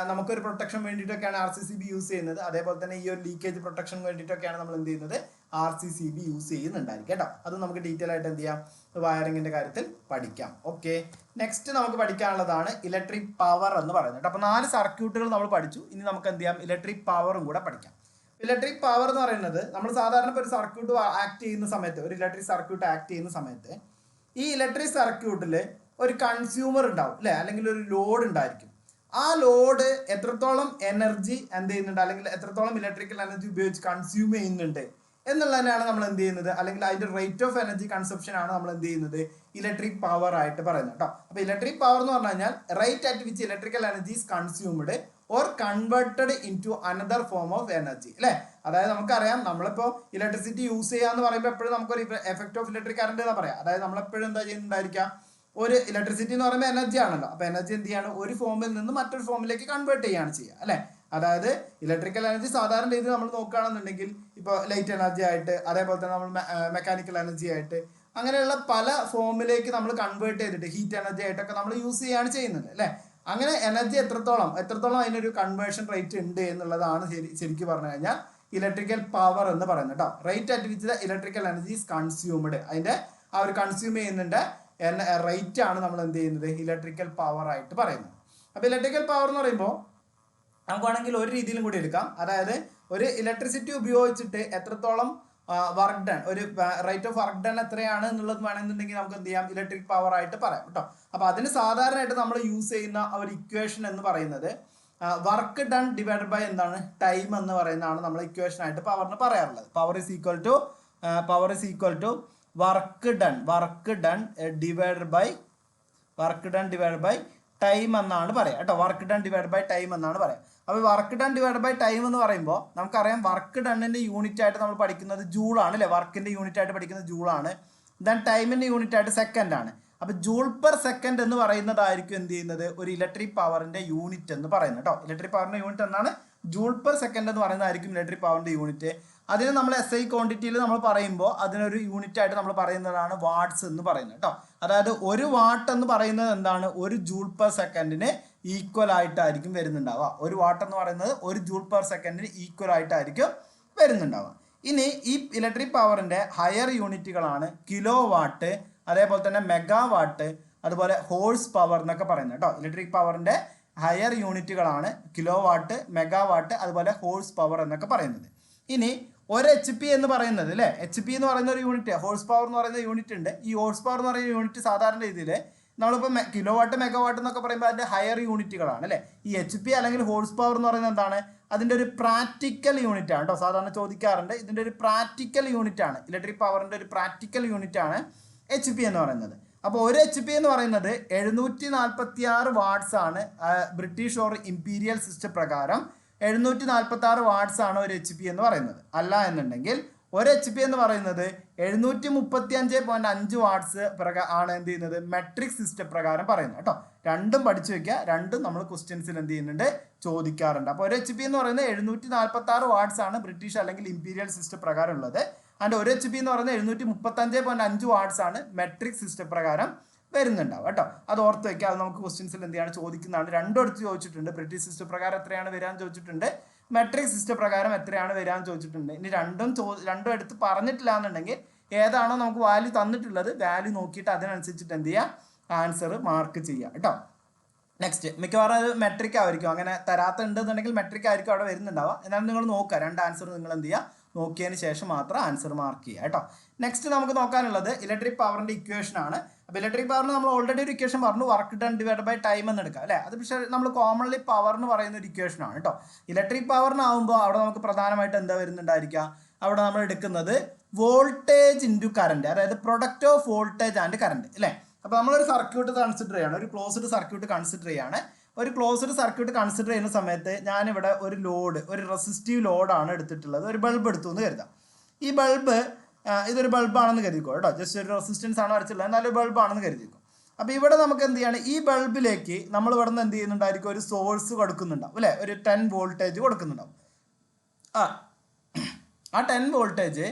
Speaker 1: നമുക്കൊരു പ്രൊട്ടക്ഷൻ വേണ്ടിയിട്ടൊക്കെയാണ് RCCB യൂസ് ചെയ്യുന്നത്. അതേപോലെ തന്നെ ഈ ഒരു ലീക്കേജ് പ്രൊട്ടക്ഷൻ വേണ്ടിയിട്ടൊക്കെയാണ് നമ്മൾ എന്ത് ചെയ്യുന്നത്, RCCB യൂസ് ചെയ്യുന്നുണ്ടായിരിക്കും കേട്ടോ. അത് നമുക്ക് ഡീറ്റെയിൽ ആയിട്ട് എന്ത് ചെയ്യാം, വയറിങ്ങിൻ്റെ കാര്യത്തിൽ പഠിക്കാം. ഓക്കെ, നെക്സ്റ്റ് നമുക്ക് പഠിക്കാനുള്ളതാണ് ഇലക്ട്രിക് പവർ എന്ന് പറയുന്നത്. അപ്പോൾ 4 സർക്യൂട്ടുകൾ നമ്മൾ പഠിച്ചു. ഇനി നമുക്ക് എന്ത് ചെയ്യാം, ഇലക്ട്രിക് പവറും കൂടെ പഠിക്കാം. ഇലക്ട്രിക് പവർ എന്ന് പറയുന്നത്, നമ്മൾ സാധാരണ ഇപ്പോൾ ഒരു സർക്യൂട്ട് ആക്ട് ചെയ്യുന്ന സമയത്ത്, ഒരു ഇലക്ട്രിക് സർക്യൂട്ട് ആക്ട് ചെയ്യുന്ന സമയത്ത് ഈ ഇലക്ട്രിക് സർക്യൂട്ടിൽ ഒരു കൺസ്യൂമർ ഉണ്ടാവും അല്ലേ, അല്ലെങ്കിൽ ഒരു ലോഡ് ഉണ്ടായിരിക്കും. ആ ലോഡ് എത്രത്തോളം എനർജി എന്ത് ചെയ്യുന്നുണ്ട്, അല്ലെങ്കിൽ എത്രത്തോളം ഇലക്ട്രിക്കൽ എനർജി ഉപയോഗിച്ച് കൺസ്യൂം ചെയ്യുന്നുണ്ട് എന്നുള്ളതിനാണ് നമ്മൾ എന്ത് ചെയ്യുന്നത്, അല്ലെങ്കിൽ അതിന്റെ റേറ്റ് ഓഫ് എനർജി കൺസപ്ഷൻ ആണ് നമ്മൾ എന്ത് ചെയ്യുന്നത്, ഇലക്ട്രിക് പവർ ആയിട്ട് പറയുന്നത് കേട്ടോ. അപ്പോൾ ഇലക്ട്രിക് പവർ എന്ന് പറഞ്ഞു കഴിഞ്ഞാൽ rate at which electrical energy is consumed or converted into another form of energy അല്ലേ. അതായത് നമുക്കറിയാം, നമ്മളിപ്പോൾ ഇലക്ട്രിസിറ്റി യൂസ് ചെയ്യാന്ന് പറയുമ്പോൾ എപ്പോഴും നമുക്കൊരു എഫക്ട് ഓഫ് ഇലക്ട്രിക് കറണ്ട് എന്ന് പറയാം. അതായത് നമ്മളെപ്പോഴും എന്താ ചെയ്യുന്നുണ്ടായിരിക്കാം, ഒരു ഇലക്ട്രിസിറ്റി എന്ന് പറയുമ്പോൾ എനർജി ആണല്ലോ. അപ്പോൾ എനർജി എന്ത് ചെയ്യാണ്, ഒരു ഫോമിൽ നിന്ന് മറ്റൊരു ഫോമിലേക്ക് കൺവേർട്ട് ചെയ്യുകയാണ് ചെയ്യുക അല്ലേ. അതായത് ഇലക്ട്രിക്കൽ എനർജി സാധാരണ രീതിയിൽ നമ്മൾ നോക്കുകയാണെന്നുണ്ടെങ്കിൽ ഇപ്പോൾ ലൈറ്റ് എനർജി ആയിട്ട്, അതേപോലെ തന്നെ നമ്മൾ മെക്കാനിക്കൽ എനർജി ആയിട്ട്, അങ്ങനെയുള്ള പല ഫോമിലേക്ക് നമ്മൾ കൺവേർട്ട് ചെയ്തിട്ട് ഹീറ്റ് എനർജി ആയിട്ടൊക്കെ നമ്മൾ യൂസ് ചെയ്യുകയാണ് ചെയ്യുന്നത് അല്ലേ. അങ്ങനെ എനർജി എത്രത്തോളം അതിനൊരു കൺവേർഷൻ റേറ്റ് ഉണ്ട് എന്നുള്ളതാണ് ശരിക്കും പറഞ്ഞു കഴിഞ്ഞാൽ ഇലക്ട്രിക്കൽ പവർ എന്ന് പറയുന്നത് കേട്ടോ. Rate at which the electrical energy is consumed, അതിൻ്റെ ആ ഒരു കൺസ്യൂം ചെയ്യുന്നതിൻ്റെ റേറ്റ് ആണ് നമ്മൾ എന്ത് ചെയ്യുന്നത്, ഇലക്ട്രിക്കൽ പവർ ആയിട്ട് പറയുന്നത്. അപ്പോൾ ഇലക്ട്രിക്കൽ പവർ എന്ന് പറയുമ്പോൾ നമുക്ക് വേണമെങ്കിൽ ഒരു രീതിയിലും കൂടി എടുക്കാം. അതായത് ഒരു ഇലക്ട്രിസിറ്റി ഉപയോഗിച്ചിട്ട് എത്രത്തോളം വർക്ക് ഡൺ, ഒരു റേറ്റ് ഓഫ് വർക്ക് ഡൺ എത്രയാണ് എന്നുള്ളത് വേണമെന്നുണ്ടെങ്കിൽ നമുക്ക് എന്ത് ചെയ്യാം, ഇലക്ട്രിക് പവർ ആയിട്ട് പറയാം കേട്ടോ. അപ്പോൾ അതിന് സാധാരണയായിട്ട് നമ്മൾ യൂസ് ചെയ്യുന്ന ഒരു ഇക്വേഷൻ എന്ന് പറയുന്നത് വർക്ക് ഡൺ ഡിവൈഡ് ബൈ എന്താണ്, ടൈം എന്ന് പറയുന്നതാണ് നമ്മൾ ഇക്വേഷൻ ആയിട്ട് പവറിന് പറയാറുള്ളത്. Power is equal to work done divide by time എന്നാണ് പറയുക കേട്ടോ. Work done divide by time എന്നാണ് പറയുക. അപ്പോൾ work done divide by time എന്ന് പറയുമ്പോൾ നമുക്കറിയാം വർക്ക് ഡണ്ണിൻ്റെ യൂണിറ്റ് ആയിട്ട് നമ്മൾ പഠിക്കുന്നത് ജൂളാണ് അല്ലേ. വർക്കിൻ്റെ യൂണിറ്റ് ആയിട്ട് പഠിക്കുന്നത് ജൂളാണ്. ദെൻ ടൈമിൻ്റെ യൂണിറ്റ് ആയിട്ട് സെക്കൻഡ് ആണ്. അപ്പോൾ ജൂൾ പെർ സെക്കൻഡ് എന്ന് പറയുന്നതായിരിക്കും എന്ത് ചെയ്യുന്നത്, ഒരു ഇലക്ട്രിക് പവറിൻ്റെ യൂണിറ്റ് എന്ന് പറയുന്നത് കേട്ടോ. ഇലക്ട്രിക് പവറിൻ്റെ യൂണിറ്റ് എന്നാണ് ജൂൾ പെർ സെക്കൻഡ് എന്ന് പറയുന്നതായിരിക്കും ഇലക്ട്രിക് പവറിൻ്റെ യൂണിറ്റ്. അതിന് നമ്മൾ SI ക്വാണ്ടിറ്റിയിൽ നമ്മൾ പറയുമ്പോൾ അതിനൊരു യൂണിറ്റ് ആയിട്ട് നമ്മൾ പറയുന്നതാണ് വാട്ട്സ് എന്ന് പറയുന്നത് കേട്ടോ. അതായത് ഒരു വാട്ട് എന്ന് പറയുന്നത് എന്താണ്, ഒരു ജൂൾ പെർ സെക്കൻഡിന് ഈക്വൽ ആയിട്ടായിരിക്കും വരുന്നുണ്ടാവുക. ഒരു വാട്ട് എന്ന് പറയുന്നത് ഒരു ജൂൾ പെർ സെക്കൻഡിന് ഈക്വൽ ആയിട്ടായിരിക്കും വരുന്നുണ്ടാവുക. ഇനി ഈ ഇലക്ട്രിക് പവറിൻ്റെ ഹയർ യൂണിറ്റുകളാണ് കിലോ വാട്ട്, അതേപോലെ തന്നെ മെഗാ വാട്ട്, അതുപോലെ ഹോഴ്സ് പവർ എന്നൊക്കെ പറയുന്നത് കേട്ടോ. ഇലക്ട്രിക് പവറിൻ്റെ ഹയർ യൂണിറ്റുകളാണ് കിലോ വാട്ട്, മെഗാ വാട്ട്, അതുപോലെ ഹോഴ്സ് പവർ എന്നൊക്കെ പറയുന്നത്. ഇനി ഒരു HP എന്ന് പറയുന്നത് അല്ലേ, HP എന്ന് പറയുന്ന ഒരു യൂണിറ്റ്, ഹോഴ്സ് പവർ എന്ന് പറയുന്ന യൂണിറ്റ് ഉണ്ട്. ഈ ഹോഴ്സ് പവർ എന്ന് പറയുന്ന യൂണിറ്റ് സാധാരണ രീതിയിൽ നമ്മളിപ്പോൾ കിലോ വാട്ട് മെഗാ വാട്ട് എന്നൊക്കെ പറയുമ്പോൾ അതിൻ്റെ ഹയർ യൂണിറ്റുകളാണ് അല്ലേ. ഈ HP അല്ലെങ്കിൽ ഹോഴ്സ് പവർ എന്ന് പറയുന്നത് എന്താണ്, അതിൻ്റെ ഒരു പ്രാക്ടിക്കൽ യൂണിറ്റ് ആണ് കേട്ടോ. സാധാരണ ചോദിക്കാറുണ്ട്. ഇതിൻ്റെ ഒരു പ്രാക്ടിക്കൽ യൂണിറ്റ് ആണ്, ഇലക്ട്രിക് പവറിൻ്റെ ഒരു പ്രാക്ടിക്കൽ യൂണിറ്റ് ആണ് HP എന്ന് പറയുന്നത്. അപ്പോൾ ഒരു HP എന്ന് പറയുന്നത് 746 വാട്ട്സ് ആണ്. ബ്രിട്ടീഷ് ഓർ ഇമ്പീരിയൽ സിസ്റ്റം പ്രകാരം 746 വാട്ട്സ് ആണ് ഒരു HP എന്ന് പറയുന്നത്. അല്ല എന്നുണ്ടെങ്കിൽ ഒരു HP എന്ന് പറയുന്നത് 735.5 വാട്ട്സ് ആണ് എന്ത് ചെയ്യുന്നത്, മെട്രിക് സിസ്റ്റം പ്രകാരം പറയുന്നത് കേട്ടോ. രണ്ടും പഠിച്ചു വെക്കുക, രണ്ടും നമ്മൾ ക്വസ്റ്റ്യൻസിൽ എന്ത് ചെയ്യുന്നുണ്ട്, ചോദിക്കാറുണ്ട്. അപ്പോൾ ഒരു HP എന്ന് പറയുന്നത് 746 വാട്ട്സ് ആണ് ബ്രിട്ടീഷ് അല്ലെങ്കിൽ ഇമ്പീരിയൽ സിസ്റ്റം പ്രകാരം ഉള്ളത്. അതിൻ്റെ ഒരു HP എന്ന് പറയുന്നത് 735.5 വാട്ട്സ് ആണ് മെട്രിക് സിസ്റ്റം പ്രകാരം വരുന്നുണ്ടാവും കേട്ടോ. അത് ഓർത്ത് വയ്ക്കുക. അത് നമുക്ക് ക്വസ്റ്റ്യൻസിൽ എന്ത് ചെയ്യാണ്, ചോദിക്കുന്നതാണ്. രണ്ടും എടുത്ത് ചോദിച്ചിട്ടുണ്ട്. ബ്രിട്ടീഷ് സിസ്റ്റം പ്രകാരം എത്രയാണ് വരാൻ ചോദിച്ചിട്ടുണ്ട്, മെട്രിക് സിസ്റ്റം പ്രകാരം എത്രയാണ് വരാൻ ചോദിച്ചിട്ടുണ്ട്. ഇനി രണ്ടും എടുത്ത് പറഞ്ഞിട്ടില്ല എന്നുണ്ടെങ്കിൽ ഏതാണോ നമുക്ക് വാല്യൂ തന്നിട്ടുള്ളത് വാല്യൂ നോക്കിയിട്ട് അതിനനുസരിച്ചിട്ട് എന്ത് ചെയ്യുക, ആൻസർ മാർക്ക് ചെയ്യുക കേട്ടോ. നെക്സ്റ്റ് മിക്കവാറും അത് മെട്രിക് ആയിരിക്കും. അങ്ങനെ തരാത്ത ഉണ്ടെന്നുണ്ടെങ്കിൽ മെട്രിക് ആയിരിക്കും അവിടെ വരുന്നുണ്ടാവുക. എന്നാലും നിങ്ങൾ നോക്കുക, രണ്ട് ആൻസർ നിങ്ങൾ എന്ത് ചെയ്യുക, നോക്കിയതിന് ശേഷം മാത്രം ആൻസർ മാർക്ക് ചെയ്യുക കേട്ടോ. നെക്സ്റ്റ് നമുക്ക് നോക്കാനുള്ളത് ഇലക്ട്രിക് പവറിൻ്റെ ഇക്വേഷൻ ആണ്. അപ്പോൾ ഇലക്ട്രിക് പവറിന് നമ്മൾ ഓൾറെഡി ഒരു ഇക്വേഷൻ പറഞ്ഞു, work done divide by time എന്ന് എടുക്കാം അല്ലേ. അത് പക്ഷേ നമ്മൾ കോമൺലി പവർ എന്ന് പറയുന്ന ഒരു ഇക്വേഷൻ ആണ് കേട്ടോ. ഇലക്ട്രിക് പവറിനാവുമ്പോൾ അവിടെ നമുക്ക് പ്രധാനമായിട്ട് എന്താ വരുന്നുണ്ടായിരിക്കുക, അവിടെ നമ്മൾ എടുക്കുന്നത് വോൾട്ടേജ് ഇൻറ്റു കറണ്ട്, അതായത് product of voltage and current അല്ലേ. അപ്പോൾ നമ്മളൊരു സർക്യൂട്ട് കൺസിഡർ ചെയ്യാണ്, ഒരു ക്ലോസ്ഡ് സർക്യൂട്ട് കൺസിഡർ ചെയ്യാണ്. ഒരു ക്ലോസ്ഡ് സർക്യൂട്ട് കൺസിഡർ ചെയ്യുന്ന സമയത്ത് ഞാനിവിടെ ഒരു ലോഡ്, ഒരു റെസിസ്റ്റീവ് ലോഡാണ് എടുത്തിട്ടുള്ളത്. ഒരു ബൾബ് എടുത്തു എന്ന് കരുതാം. ഈ ബൾബ് ഇതൊരു ബൾബാണെന്ന് കരുതിക്കോ കേട്ടോ. ജസ്റ്റ് ഒരു റെസിസ്റ്റൻസ് ആണ് വരച്ചുള്ളത്, എന്നാലും ബൾബാണെന്ന് കരുതിക്കോ. അപ്പോൾ ഇവിടെ നമുക്ക് എന്ത് ചെയ്യാണ്, ഈ ബൾബിലേക്ക് നമ്മൾ ഇവിടെ നിന്ന് എന്ത് ചെയ്യുന്നുണ്ടായിരിക്കും, ഒരു സോഴ്സ് കൊടുക്കുന്നുണ്ടാവും അല്ലേ, ഒരു 10 വോൾട്ടേജ് കൊടുക്കുന്നുണ്ടാവും. ആ 10 വോൾട്ടേജ്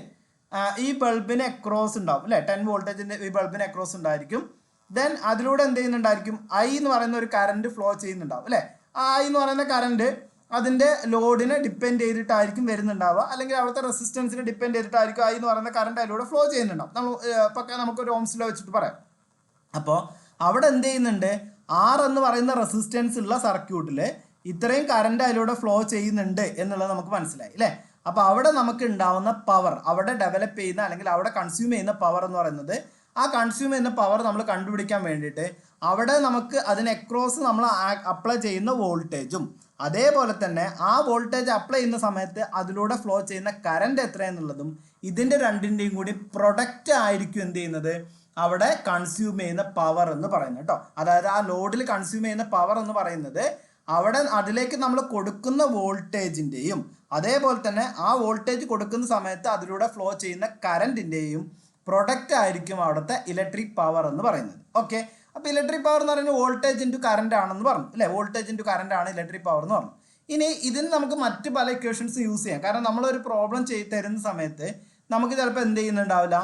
Speaker 1: ഈ ബൾബിന് അക്രോസ് ഉണ്ടാവും അല്ലേ. 10 വോൾട്ടേജിൻ്റെ ഈ ബൾബിന് അക്രോസ് ഉണ്ടായിരിക്കും. ദെൻ അതിലൂടെ എന്ത് ചെയ്യുന്നുണ്ടായിരിക്കും, I എന്ന് പറയുന്ന ഒരു കറണ്ട് ഫ്ലോ ചെയ്യുന്നുണ്ടാവും അല്ലേ. ആ I എന്ന് പറയുന്ന കറണ്ട് അതിൻ്റെ ലോഡിനെ ഡിപ്പെൻഡ് ചെയ്തിട്ടായിരിക്കും വരുന്നുണ്ടാവുക, അല്ലെങ്കിൽ അവിടുത്തെ റെസിസ്റ്റൻസിനെ ഡിപ്പെൻഡ് ചെയ്തിട്ടായിരിക്കും I എന്ന് പറയുന്ന കറണ്ട് അതിലൂടെ ഫ്ലോ ചെയ്യുന്നുണ്ടാവും. നമുക്ക് നമുക്കൊരു ഓംസിലോ വെച്ചിട്ട് പറയാം. അപ്പോൾ അവിടെ എന്ത് ചെയ്യുന്നുണ്ട്, R എന്ന് പറയുന്ന റെസിസ്റ്റൻസ് ഉള്ള സർക്യൂട്ടിൽ ഇത്രയും കറണ്ട് അതിലൂടെ ഫ്ലോ ചെയ്യുന്നുണ്ട് എന്നുള്ളത് നമുക്ക് മനസ്സിലായി അല്ലേ. അപ്പോൾ അവിടെ നമുക്ക് ഉണ്ടാവുന്ന പവർ, അവിടെ ഡെവലപ്പ് ചെയ്യുന്ന അല്ലെങ്കിൽ അവിടെ കൺസ്യൂം ചെയ്യുന്ന പവർ എന്ന് പറയുന്നത്, ആ കൺസ്യൂം ചെയ്യുന്ന പവർ നമ്മൾ കണ്ടുപിടിക്കാൻ വേണ്ടിയിട്ട് അവിടെ നമുക്ക് അതിന് അക്രോസ് നമ്മൾ അപ്ലൈ ചെയ്യുന്ന വോൾട്ടേജും അതേപോലെ തന്നെ ആ വോൾട്ടേജ് അപ്ലൈ ചെയ്യുന്ന സമയത്ത് അതിലൂടെ ഫ്ലോ ചെയ്യുന്ന കറണ്ട് എത്രയെന്നുള്ളതും ഇതിൻ്റെ രണ്ടിൻ്റെയും കൂടി പ്രൊഡക്റ്റ് ആയിരിക്കും എന്ത് ചെയ്യുന്നത്, അവിടെ കൺസ്യൂം ചെയ്യുന്ന പവർ എന്ന് പറയുന്നത് കേട്ടോ. അതായത് ആ ലോഡിൽ കൺസ്യൂം ചെയ്യുന്ന പവർ എന്ന് പറയുന്നത് അവിടെ അതിലേക്ക് നമ്മൾ കൊടുക്കുന്ന വോൾട്ടേജിൻ്റെയും അതേപോലെ തന്നെ ആ വോൾട്ടേജ് കൊടുക്കുന്ന സമയത്ത് അതിലൂടെ ഫ്ലോ ചെയ്യുന്ന കറണ്ടിൻ്റെയും പ്രൊഡക്റ്റ് ആയിരിക്കും അവിടുത്തെ ഇലക്ട്രിക് പവർ എന്ന് പറയുന്നത്. ഓക്കെ, അപ്പോൾ ഇലക്ട്രിക് പവർ എന്ന് പറയുന്നത് വോൾട്ടേജ് ഇൻറ്റു കറണ്ട് ആണെന്ന് പറഞ്ഞു അല്ലേ. വോൾട്ടേജ് ഇൻറ്റു കറണ്ട് ആണ് ഇലക്ട്രിക് പവർ എന്ന് പറഞ്ഞു. ഇനി ഇതിന് നമുക്ക് മറ്റ് പല ഇക്വേഷൻസ് യൂസ് ചെയ്യാം. കാരണം നമ്മളൊരു പ്രോബ്ലം തരുന്ന സമയത്ത് നമുക്ക് ചിലപ്പോൾ എന്ത് ചെയ്യുന്നുണ്ടാവില്ല,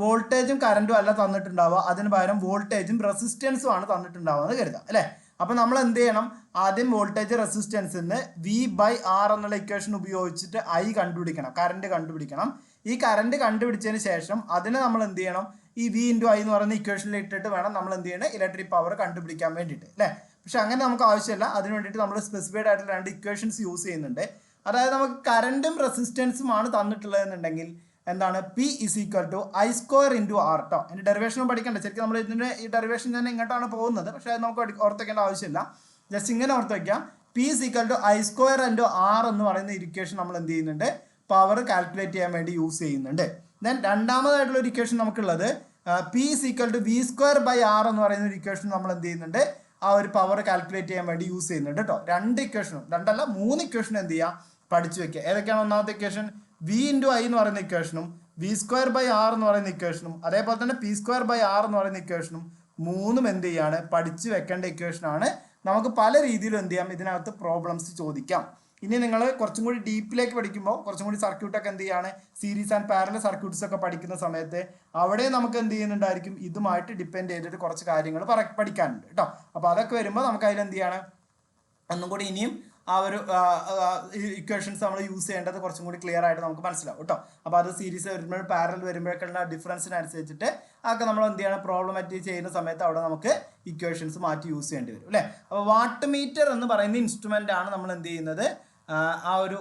Speaker 1: വോൾട്ടേജും കറണ്ടും അല്ല തന്നിട്ടുണ്ടാവുക, അതിന് പകരം വോൾട്ടേജും റെസിസ്റ്റൻസും ആണ് തന്നിട്ടുണ്ടാവുക എന്ന് കരുതാം അല്ലേ. അപ്പോൾ നമ്മൾ എന്ത് ചെയ്യണം, ആദ്യം വോൾട്ടേജ് റെസിസ്റ്റൻസിന് V/R എന്നുള്ള ഇക്വേഷൻ ഉപയോഗിച്ചിട്ട് I കണ്ടുപിടിക്കണം, കറണ്ട് കണ്ടുപിടിക്കണം. ഈ കറണ്ട് കണ്ടുപിടിച്ചതിന് ശേഷം അതിനെ നമ്മൾ എന്ത് ചെയ്യണം, ഈ V/I എന്ന് പറയുന്ന ഇക്വേഷനിൽ ഇട്ടിട്ട് വേണം നമ്മൾ എന്ത് ചെയ്യണം, ഇലക്ട്രിക് പവർ കണ്ടുപിടിക്കാൻ വേണ്ടിയിട്ട് അല്ലേ. പക്ഷെ അങ്ങനെ നമുക്ക് ആവശ്യമില്ല. അതിന് വേണ്ടിയിട്ട് നമ്മൾ സ്പെസിഫൈഡ് ആയിട്ടുള്ള 2 ഇക്വേഷൻസ് യൂസ് ചെയ്യുന്നുണ്ട്. അതായത് നമുക്ക് കറണ്ടും റെസിസ്റ്റൻസുമാണ് തന്നിട്ടുള്ളതെന്നുണ്ടെങ്കിൽ എന്താണ്, P = I² × R കേട്ടോ. അതിൻ്റെ ഡെറിവേഷനും പഠിക്കണ്ട. ശരിക്കും നമ്മൾ ഇതിൻ്റെ ഈ ഡെറിവേഷൻ തന്നെ ഇങ്ങോട്ടാണ് പോകുന്നത്, പക്ഷേ അത് നമുക്ക് ഓർത്ത് വയ്ക്കേണ്ട ആവശ്യമില്ല. ജസ്റ്റ് ഇങ്ങനെ ഓർത്ത് വയ്ക്കാം, P = I² × R എന്ന് പറയുന്ന ഇക്വേഷൻ നമ്മൾ എന്ത് ചെയ്യുന്നുണ്ട്, പവർ കാൽക്കുലേറ്റ് ചെയ്യാൻ വേണ്ടി യൂസ് ചെയ്യുന്നുണ്ട്. ദെൻ രണ്ടാമതായിട്ടുള്ള ഒരു ഇക്വേഷൻ നമുക്കുള്ളത് P = V² / R എന്ന് പറയുന്ന ഒരു ഇക്വേഷൻ നമ്മൾ എന്ത് ചെയ്യുന്നുണ്ട്, ആ ഒരു പവർ കാൽക്കുലേറ്റ് ചെയ്യാൻ വേണ്ടി യൂസ് ചെയ്യുന്നുണ്ട് കേട്ടോ. 2 ഇക്വേഷനും, 2 അല്ല 3 ഇക്വേഷനും എന്ത് ചെയ്യുക, പഠിച്ചു വെക്കുക. ഏതൊക്കെയാണ്? ഒന്നാമത്തെ ഇക്വേഷൻ V × I എന്ന് പറയുന്ന ഇക്വേഷനും, V²/R എന്ന് പറയുന്ന ഇക്വേഷനും, അതേപോലെ തന്നെ P²/R എന്ന് പറയുന്ന ഇക്വേഷനും, മൂന്നും എന്ത് ചെയ്യാണ്, പഠിച്ചു വെക്കേണ്ട ഇക്വേഷനാണ്. നമുക്ക് പല രീതിയിലും എന്ത് ചെയ്യാം, ഇതിനകത്ത് പ്രോബ്ലംസ് ചോദിക്കാം. ഇനി നിങ്ങൾ കുറച്ചും കൂടി ഡീപ്പിലേക്ക് പഠിക്കുമ്പോൾ കുറച്ചും കൂടി സർക്യൂട്ടൊക്കെ എന്ത് ചെയ്യാണ്, സീരീസ് ആൻഡ് പാരലൽ സർക്യൂട്ട്സ് ഒക്കെ പഠിക്കുന്ന സമയത്ത് അവിടെ നമുക്ക് എന്ത് ചെയ്യുന്നുണ്ടായിരിക്കും, ഇതുമായിട്ട് ഡിപ്പെൻഡ് ചെയ്തിട്ട് കുറച്ച് കാര്യങ്ങൾ പഠിക്കാനുണ്ട് കേട്ടോ. അപ്പോൾ അതൊക്കെ വരുമ്പോൾ നമുക്ക് അതിൽ എന്ത് ചെയ്യാണ്, ഒന്നും കൂടി ഇനിയും ആ ഒരു ഇക്വേഷൻസ് നമ്മൾ യൂസ് ചെയ്യേണ്ടത് കുറച്ചും കൂടി ക്ലിയർ ആയിട്ട് നമുക്ക് മനസ്സിലാവും കേട്ടോ. അപ്പോൾ അത് സീരീസ് വരുമ്പോൾ പാരലൽ വരുമ്പോഴേക്കുള്ള ഡിഫറൻസിനനുസരിച്ചിട്ട് അതൊക്കെ നമ്മൾ എന്ത് ചെയ്യണം, പ്രോബ്ലമാറ്റിക് ചെയ്യുന്ന സമയത്ത് അവിടെ നമുക്ക് ഇക്വേഷൻസ് മാറ്റി യൂസ് ചെയ്യേണ്ടി വരും അല്ലേ. അപ്പോൾ വാട്ട് മീറ്റർ എന്ന് പറയുന്ന ഇൻസ്ട്രുമെൻ്റ് ആണ് നമ്മൾ എന്ത് ചെയ്യുന്നത്, ആ ഒരു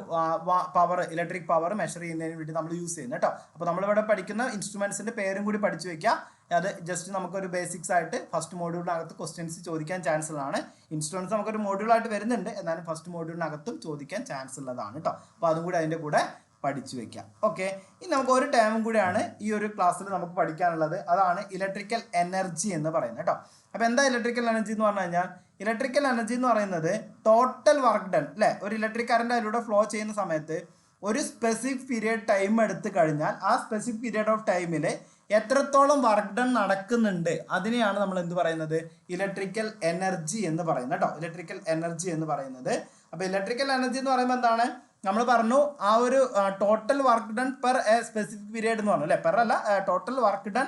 Speaker 1: പവർ, ഇലക്ട്രിക് പവർ മെഷർ ചെയ്യുന്നതിന് വേണ്ടി നമ്മൾ യൂസ് ചെയ്യുന്നത് കേട്ടോ. അപ്പോൾ നമ്മളിവിടെ പഠിക്കുന്ന ഇൻസ്ട്രുമെൻസിൻ്റെ പേരും കൂടി പഠിച്ചു വയ്ക്കുക. അത് ജസ്റ്റ് നമുക്കൊരു ബേസിക്സ് ആയിട്ട് ഫസ്റ്റ് മോഡ്യൂളിനകത്ത് ക്വസ്റ്റ്യൻസ് ചോദിക്കാൻ ചാൻസ് ഉള്ളതാണ്. ഇൻസ്ട്രുമെൻസ് നമുക്കൊരു മോഡ്യൂളായിട്ട് വരുന്നുണ്ട്, എന്നാലും ഫസ്റ്റ് മോഡ്യൂളിനകത്തും ചോദിക്കാൻ ചാൻസ് ഉള്ളതാണ് കേട്ടോ. അപ്പോൾ അതും കൂടി അതിൻ്റെ കൂടെ പഠിച്ചു വെക്കാം. ഓക്കെ, ഇനി നമുക്ക് ഒരു ടേമും കൂടിയാണ് ഈ ഒരു ക്ലാസ്സിൽ നമുക്ക് പഠിക്കാനുള്ളത്. അതാണ് ഇലക്ട്രിക്കൽ എനർജി എന്ന് പറയുന്നത് കേട്ടോ. അപ്പോൾ എന്താ ഇലക്ട്രിക്കൽ എനർജി എന്ന് പറഞ്ഞു കഴിഞ്ഞാൽ, ഇലക്ട്രിക്കൽ എനർജി എന്ന് പറയുന്നത് ടോട്ടൽ വർക്ക് ഡൺ അല്ലേ. ഒരു ഇലക്ട്രിക് കറണ്ട് അതിലൂടെ ഫ്ലോ ചെയ്യുന്ന സമയത്ത് ഒരു സ്പെസിഫിക് പീരിയഡ് ടൈം എടുത്തു കഴിഞ്ഞാൽ ആ സ്പെസിഫിക് പീരിയഡ് ഓഫ് ടൈമിൽ എത്രത്തോളം വർക്ക് ഡൺ നടക്കുന്നുണ്ട് അതിനെയാണ് നമ്മൾ എന്ത് പറയുന്നത്, ഇലക്ട്രിക്കൽ എനർജി എന്ന് പറയുന്നത് കേട്ടോ. ഇലക്ട്രിക്കൽ എനർജി എന്ന് പറയുന്നത്. അപ്പോൾ ഇലക്ട്രിക്കൽ എനർജി എന്ന് പറയുമ്പോൾ എന്താണ്, നമ്മൾ പറഞ്ഞു ആ ഒരു total work done per A specific period എന്ന് പറഞ്ഞു അല്ലേ. പെർ അല്ല, total work done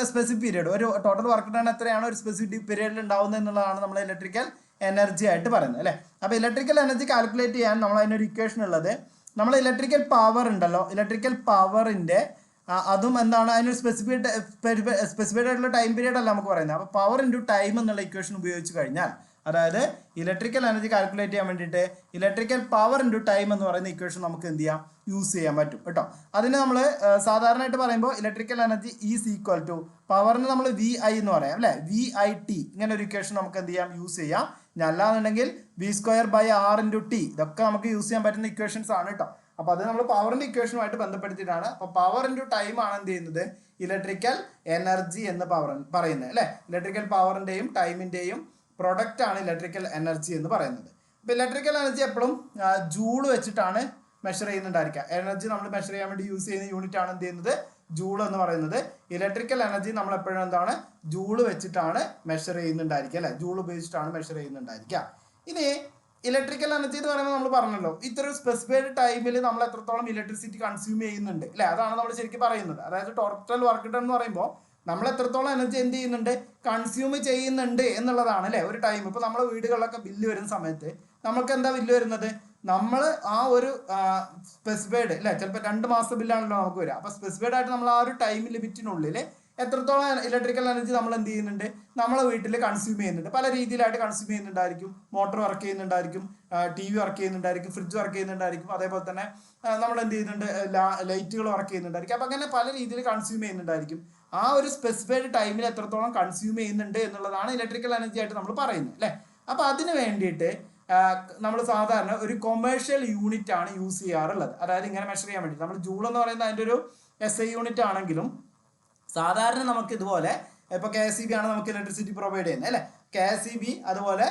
Speaker 1: specific period. ഒരു ടോട്ടൽ വർക്ക് ഡൺ എത്രയാണ് ഒരു സ്പെസിഫിക് പീരിയഡിൽ ഉണ്ടാവുന്നത് എന്നുള്ളതാണ് നമ്മൾ ഇലക്ട്രിക്കൽ എനർജി ആയിട്ട് പറയുന്നത് അല്ലേ. അപ്പോൾ ഇലക്ട്രിക്കൽ എനർജി കാൽക്കുലേറ്റ് ചെയ്യാൻ നമ്മൾ അതിനൊരു ഇക്വേഷൻ ഉള്ളത്, നമ്മൾ ഇലക്ട്രിക്കൽ പവർ ഉണ്ടല്ലോ, ഇലക്ട്രിക്കൽ പവറിൻ്റെ അതും എന്താണ്, അതിനൊരു സ്പെസിഫൈഡ് ആയിട്ടുള്ള ടൈം പീരിയഡ് അല്ല നമുക്ക് പറയുന്നത്. അപ്പോൾ പവർ ഇൻറ്റു ടൈം എന്നുള്ള ഇക്വേഷൻ ഉപയോഗിച്ച് കഴിഞ്ഞാൽ, അതായത് ഇലക്ട്രിക്കൽ എനർജി കാൽക്കുലേറ്റ് ചെയ്യാൻ വേണ്ടിയിട്ട് ഇലക്ട്രിക്കൽ പവർ ഇൻറ്റു ടൈം എന്ന് പറയുന്ന ഇക്വേഷൻ നമുക്ക് എന്ത് ചെയ്യാം, യൂസ് ചെയ്യാൻ പറ്റും കേട്ടോ. അതിന് നമ്മൾ സാധാരണയായിട്ട് പറയുമ്പോൾ electrical energy is equal to പവറിന് നമ്മൾ VI എന്ന് പറയാം അല്ലേ, VIT ഇങ്ങനെ ഒരു ഇക്വേഷൻ നമുക്ക് എന്ത് ചെയ്യാം, യൂസ് ചെയ്യാം. അല്ലാന്നുണ്ടെങ്കിൽ V²/R × T ഇതൊക്കെ നമുക്ക് യൂസ് ചെയ്യാൻ പറ്റുന്ന ഇക്വേഷൻസ് ആണ് കേട്ടോ. അപ്പോൾ അത് നമ്മൾ പവറിൻ്റെ ഇക്വേഷനുമായിട്ട് ബന്ധപ്പെടുത്തിയിട്ടാണ്. അപ്പോൾ പവർ ഇൻറ്റു ടൈം ആണ് എന്ത് ചെയ്യുന്നത്, ഇലക്ട്രിക്കൽ എനർജി എന്ന് പറയുന്നത് അല്ലേ. ഇലക്ട്രിക്കൽ പവറിൻ്റെയും ടൈമിൻ്റെയും പ്രൊഡക്റ്റ് ആണ് ഇലക്ട്രിക്കൽ എനർജി എന്ന് പറയുന്നത്. അപ്പോൾ ഇലക്ട്രിക്കൽ എനർജി എപ്പോഴും ജൂൾ വെച്ചിട്ടാണ് മെഷർ ചെയ്യുന്നുണ്ടായിരിക്കുക. എനർജി നമ്മൾ മെഷർ ചെയ്യാൻ വേണ്ടി യൂസ് ചെയ്യുന്ന യൂണിറ്റ് ആണ് എന്ത് ചെയ്യുന്നത്, ജൂൾ എന്ന് പറയുന്നത്. ഇലക്ട്രിക്കൽ എനർജി നമ്മൾ എപ്പോഴും എന്താണ്, ജൂൾ വെച്ചിട്ടാണ് മെഷർ ചെയ്യുന്നുണ്ടായിരിക്കുക അല്ലേ, ജൂൾ ഉപയോഗിച്ചിട്ടാണ് മെഷർ ചെയ്യുന്നുണ്ടായിരിക്കുക. ഇനി ഇലക്ട്രിക്കൽ എനർജി എന്ന് പറയുമ്പോൾ നമ്മൾ പറഞ്ഞല്ലോ, ഇത്ര ഒരു സ്പെസിഫൈഡ് ടൈമിൽ നമ്മൾ എത്രത്തോളം ഇലക്ട്രിസിറ്റി കൺസ്യൂം ചെയ്യുന്നുണ്ട് അല്ലേ, അതാണ് നമ്മൾ ശരിക്കും പറയുന്നത്. അതായത് ടോട്ടൽ വർക്ക് ഡൺ എന്ന് പറയുമ്പോൾ നമ്മൾ എത്രത്തോളം എനർജി എന്ത് ചെയ്യുന്നുണ്ട്, കൺസ്യൂം ചെയ്യുന്നുണ്ട് എന്നുള്ളതാണ് അല്ലേ ഒരു ടൈം. ഇപ്പോൾ നമ്മുടെ വീടുകളിലൊക്കെ ബില്ല് വരുന്ന സമയത്ത് നമുക്ക് എന്താ ബില്ല് വരുന്നത്, നമ്മൾ ആ ഒരു സ്പെസിഫൈഡ് അല്ലേ, ചിലപ്പോൾ 2 മാസത്തെ ബില്ലാണല്ലോ നമുക്ക് വരിക. അപ്പോൾ സ്പെസിഫൈഡ് ആയിട്ട് നമ്മൾ ആ ഒരു ടൈം ലിമിറ്റിനുള്ളിൽ എത്രത്തോളം ഇലക്ട്രിക്കൽ എനർജി നമ്മൾ എന്ത് ചെയ്യുന്നുണ്ട്, നമ്മളെ വീട്ടിൽ കൺസ്യൂം ചെയ്യുന്നുണ്ട്. പല രീതിയിലായിട്ട് കൺസ്യൂം ചെയ്യുന്നുണ്ടായിരിക്കും. മോട്ടോർ വർക്ക് ചെയ്യുന്നുണ്ടായിരിക്കും, TV വർക്ക് ചെയ്യുന്നുണ്ടായിരിക്കും, ഫ്രിഡ്ജ് വർക്ക് ചെയ്യുന്നുണ്ടായിരിക്കും, അതേപോലെ തന്നെ നമ്മൾ എന്ത് ചെയ്യുന്നുണ്ട്, ലൈറ്റുകൾ വർക്ക് ചെയ്യുന്നുണ്ടായിരിക്കും. അപ്പോൾ അങ്ങനെ പല രീതിയിൽ കൺസ്യൂം ചെയ്യുന്നുണ്ടായിരിക്കും. ആ ഒരു സ്പെസിഫൈഡ് ടൈമിൽ എത്രത്തോളം കൺസ്യൂം ചെയ്യുന്നുണ്ട് എന്നുള്ളതാണ് ഇലക്ട്രിക്കൽ എനർജി ആയിട്ട് നമ്മൾ പറയുന്നത് അല്ലേ. അപ്പോൾ അതിന് വേണ്ടിയിട്ട് നമ്മൾ സാധാരണ ഒരു കൊമേഴ്ഷ്യൽ യൂണിറ്റ് ആണ് യൂസ് ചെയ്യാറുള്ളത്. അതായത് ഇങ്ങനെ മെഷർ ചെയ്യാൻ വേണ്ടി നമ്മൾ ജൂൾ എന്ന് പറയുന്നത് അതിൻ്റെ ഒരു SI യൂണിറ്റ് ആണെങ്കിലും സാധാരണ നമുക്ക് ഇതുപോലെ ഇപ്പോൾ KSEB ആണ് നമുക്ക് ഇലക്ട്രിസിറ്റി പ്രൊവൈഡ് ചെയ്യുന്നത് അല്ലേ. KSEB അതുപോലെ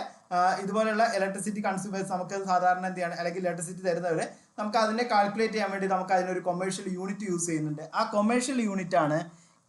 Speaker 1: ഇതുപോലെയുള്ള ഇലക്ട്രിസിറ്റി കൺസ്യൂമേഴ്സ് നമുക്ക് സാധാരണ എന്ത് ചെയ്യണം, അല്ലെങ്കിൽ ഇലക്ട്രിസിറ്റി തരുന്നവർ നമുക്ക് അതിനെ കാൽക്കുലേറ്റ് ചെയ്യാൻ വേണ്ടി നമുക്ക് അതിനൊരു കൊമേഴ്ഷ്യൽ യൂണിറ്റ് യൂസ് ചെയ്യുന്നുണ്ട്. ആ കൊമേഴ്ഷ്യൽ യൂണിറ്റ് ആണ്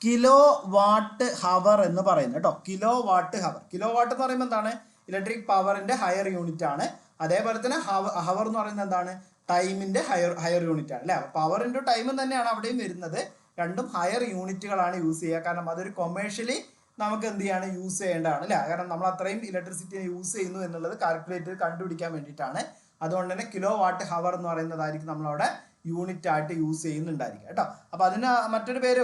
Speaker 1: കിലോ വാട്ട് ഹവർ എന്ന് പറയുന്നത് കേട്ടോ. Kilo watt hour, kilo watt എന്ന് പറയുമ്പോൾ എന്താണ്, ഇലക്ട്രിക് പവറിൻ്റെ ഹയർ യൂണിറ്റ് ആണ്. അതേപോലെ തന്നെ ഹവർ എന്ന് പറയുന്നത് എന്താണ്, ടൈമിൻ്റെ ഹയർ യൂണിറ്റ് ആണ് അല്ലേ. പവർ ഇൻറ്റു ടൈമും തന്നെയാണ് അവിടെയും വരുന്നത്. രണ്ടും ഹയർ യൂണിറ്റുകളാണ് യൂസ് ചെയ്യുക. കാരണം അതൊരു കൊമേഴ്ഷ്യലി നമുക്ക് എന്ത് ചെയ്യാണ്, യൂസ് ചെയ്യേണ്ടതാണ് അല്ലേ. കാരണം നമ്മൾ അത്രയും ഇലക്ട്രിസിറ്റി യൂസ് ചെയ്യുന്നു എന്നുള്ളത് കാൽക്കുലേറ്റ് കണ്ടുപിടിക്കാൻ വേണ്ടിയിട്ടാണ്. അതുകൊണ്ട് തന്നെ കിലോ വാട്ട് ഹവർ എന്ന് പറയുന്നതായിരിക്കും നമ്മളവിടെ യൂണിറ്റ് ആയിട്ട് യൂസ് ചെയ്യുന്നുണ്ടായിരിക്കും കേട്ടോ. അപ്പോൾ അതിന് മറ്റൊരു പേര്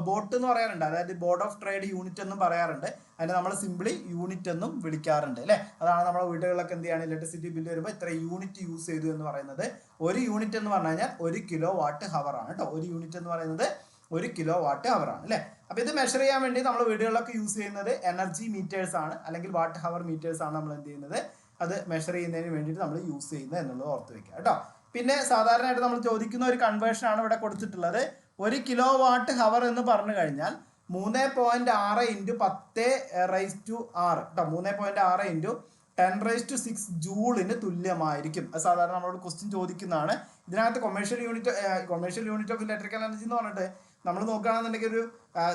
Speaker 1: ബോട്ട് എന്ന് പറയാറുണ്ട്, അതായത് ബോർഡ് ഓഫ് ട്രേഡ് യൂണിറ്റ് എന്നും പറയാറുണ്ട്. അതിന് നമ്മൾ സിംപ്ലി യൂണിറ്റ് എന്നും വിളിക്കാറുണ്ട് അല്ലേ. അതാണ് നമ്മുടെ വീടുകളിലൊക്കെ എന്ത് ചെയ്യാണ്, ഇലക്ട്രിസിറ്റി ബില്ല് വരുമ്പോൾ ഇത്ര യൂണിറ്റ് യൂസ് ചെയ്തു എന്ന് പറയുന്നത്. ഒരു യൂണിറ്റ് എന്ന് പറഞ്ഞു കഴിഞ്ഞാൽ 1 കിലോ വാട്ട് ഹവർ ആണ് കേട്ടോ. ഒരു യൂണിറ്റ് എന്ന് പറയുന്നത് 1 കിലോ വാട്ട് ഹവർ ആണ് അല്ലേ. അപ്പോൾ ഇത് മെഷർ ചെയ്യാൻ വേണ്ടി നമ്മൾ വീടുകളിലൊക്കെ യൂസ് ചെയ്യുന്നത് എനർജി മീറ്റേഴ്സ് ആണ്, അല്ലെങ്കിൽ വാട്ട് ഹവർ മീറ്റേഴ്സ് ആണ് നമ്മൾ എന്ത് ചെയ്യുന്നത്, അത് മെഷർ ചെയ്യുന്നതിന് വേണ്ടിയിട്ട് നമ്മൾ യൂസ് ചെയ്യുന്നത് എന്നുള്ളത് ഓർത്ത് വെക്കുക കേട്ടോ. പിന്നെ സാധാരണയായിട്ട് നമ്മൾ ചോദിക്കുന്ന ഒരു കൺവേർഷൻ ആണ് ഇവിടെ കൊടുത്തിട്ടുള്ളത്. 1 കിലോ വാട്ട് ഹവർ എന്ന് പറഞ്ഞു കഴിഞ്ഞാൽ 3.6 × 10⁻⁶ കേട്ടോ. 3.6 × 10⁻⁶ ജൂളിന് തുല്യമായിരിക്കും. അത് സാധാരണ നമ്മളോട് ക്വസ്റ്റ്യൻ ചോദിക്കുന്നതാണ്. ഇതിനകത്ത് commercial unit of electrical energy എന്ന് പറഞ്ഞിട്ട് നമ്മൾ നോക്കുകയാണെന്നുണ്ടെങ്കിൽ ഒരു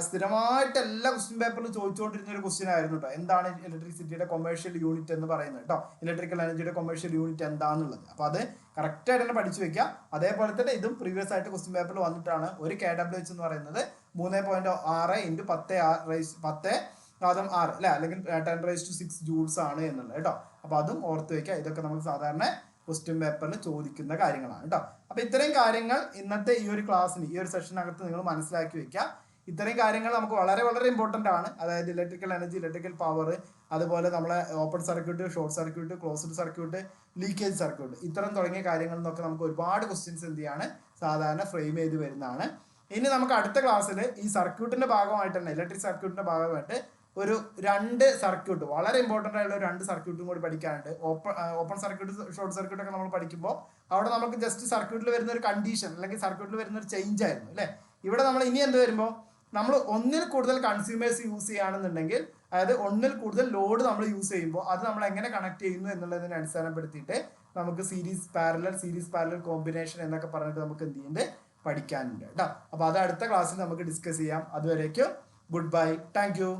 Speaker 1: സ്ഥിരമായിട്ട് എല്ലാ ക്വസ്റ്റ്യൻ പേപ്പറിലും ചോദിച്ചുകൊണ്ടിരുന്ന ഒരു ക്വസ്റ്റ്യൻ ആയിരുന്നു കേട്ടോ. എന്താണ് ഇലക്ട്രിസിറ്റിയുടെ കൊമേഴ്ഷ്യൽ യൂണിറ്റ് എന്ന് പറയുന്നത് കേട്ടോ, ഇലക്ട്രിക്കൽ എനർജിയുടെ കൊമേഴ്ഷ്യൽ യൂണിറ്റ് എന്താണെന്നുള്ളത്. അപ്പോൾ അത് കറക്റ്റായിട്ട് തന്നെ പഠിച്ചു വെക്കുക. അതേപോലെ തന്നെ ഇതും പ്രീവിയസ് ആയിട്ട് ക്വസ്റ്റ്യൻ പേപ്പറിൽ വന്നിട്ടാണ്. ഒരു KWH എന്ന് പറയുന്നത് 3.6 × 10⁻⁶ അല്ലെ, അല്ലെങ്കിൽ 10⁻⁶ ജൂൾസ് ആണ് എന്നുള്ളത് കേട്ടോ. അപ്പോൾ അതും ഓർത്ത് വെക്കുക. ഇതൊക്കെ നമുക്ക് സാധാരണ ക്വസ്റ്റ്യൻ പേപ്പറിൽ ചോദിക്കുന്ന കാര്യങ്ങളാണ് കേട്ടോ. അപ്പോൾ ഇത്രയും കാര്യങ്ങൾ ഇന്നത്തെ ഈ ഒരു ക്ലാസ്സിന്, ഈ ഒരു സെഷനകത്ത് നിങ്ങൾ മനസ്സിലാക്കി വെക്കുക. ഇത്രയും കാര്യങ്ങൾ നമുക്ക് വളരെ വളരെ ഇമ്പോർട്ടൻ്റ് ആണ്. അതായത് ഇലക്ട്രിക്കൽ എനർജി, ഇലക്ട്രിക്കൽ പവർ, അതുപോലെ നമ്മളെ open circuit, short circuit, closed circuit, leakage circuit, ഇത്തരം തുടങ്ങിയ കാര്യങ്ങളിൽ നിന്നൊക്കെ നമുക്ക് ഒരുപാട് ക്വസ്റ്റ്യൻസ് എന്ത് ചെയ്യാണ് സാധാരണ ഫ്രെയിം ചെയ്ത് വരുന്നതാണ്. ഇനി നമുക്ക് അടുത്ത ക്ലാസ്സിൽ ഈ സർക്യൂട്ടിന്റെ ഭാഗമായിട്ട് തന്നെ, ഇലക്ട്രിക് സർക്യൂട്ടിന്റെ ഭാഗമായിട്ട് ഒരു 2 സർക്യൂട്ട്, വളരെ ഇമ്പോർട്ടൻ്റ് ആയിട്ടുള്ള 2 സർക്യൂട്ടും കൂടി പഠിക്കാനുണ്ട്. ഓപ്പൺ സർക്യൂട്ട്, ഷോർട്ട് സർക്യൂട്ട് ഒക്കെ നമ്മൾ പഠിക്കുമ്പോൾ അവിടെ നമുക്ക് ജസ്റ്റ് സർക്യൂട്ടിൽ വരുന്ന ഒരു കണ്ടീഷൻ അല്ലെങ്കിൽ സർക്യൂട്ടിൽ വരുന്ന ഒരു ചേഞ്ച് ആയിരുന്നു അല്ലേ. ഇവിടെ നമ്മൾ ഇനി എന്ത് വരുമ്പോൾ നമ്മൾ ഒന്നിൽ കൂടുതൽ കൺസ്യൂമേഴ്സ് യൂസ് ചെയ്യുകയാണെന്നുണ്ടെങ്കിൽ, അതായത് ഒന്നിൽ കൂടുതൽ ലോഡ് നമ്മൾ യൂസ് ചെയ്യുമ്പോൾ അത് നമ്മൾ എങ്ങനെ കണക്ട് ചെയ്യുന്നു എന്നുള്ളതിനെ അടിസ്ഥാനപ്പെടുത്തിയിട്ട് നമുക്ക് സീരീസ് പാരലൽ കോമ്പിനേഷൻ എന്നൊക്കെ പറഞ്ഞിട്ട് നമുക്ക് എന്ത് ചെയ്യുന്നുണ്ട് പഠിക്കാനുണ്ട് കേട്ടോ. അപ്പോൾ അത് അടുത്ത ക്ലാസ്സിൽ നമുക്ക് ഡിസ്കസ് ചെയ്യാം. അതുവരേക്കും ഗുഡ് ബൈ, താങ്ക് യു.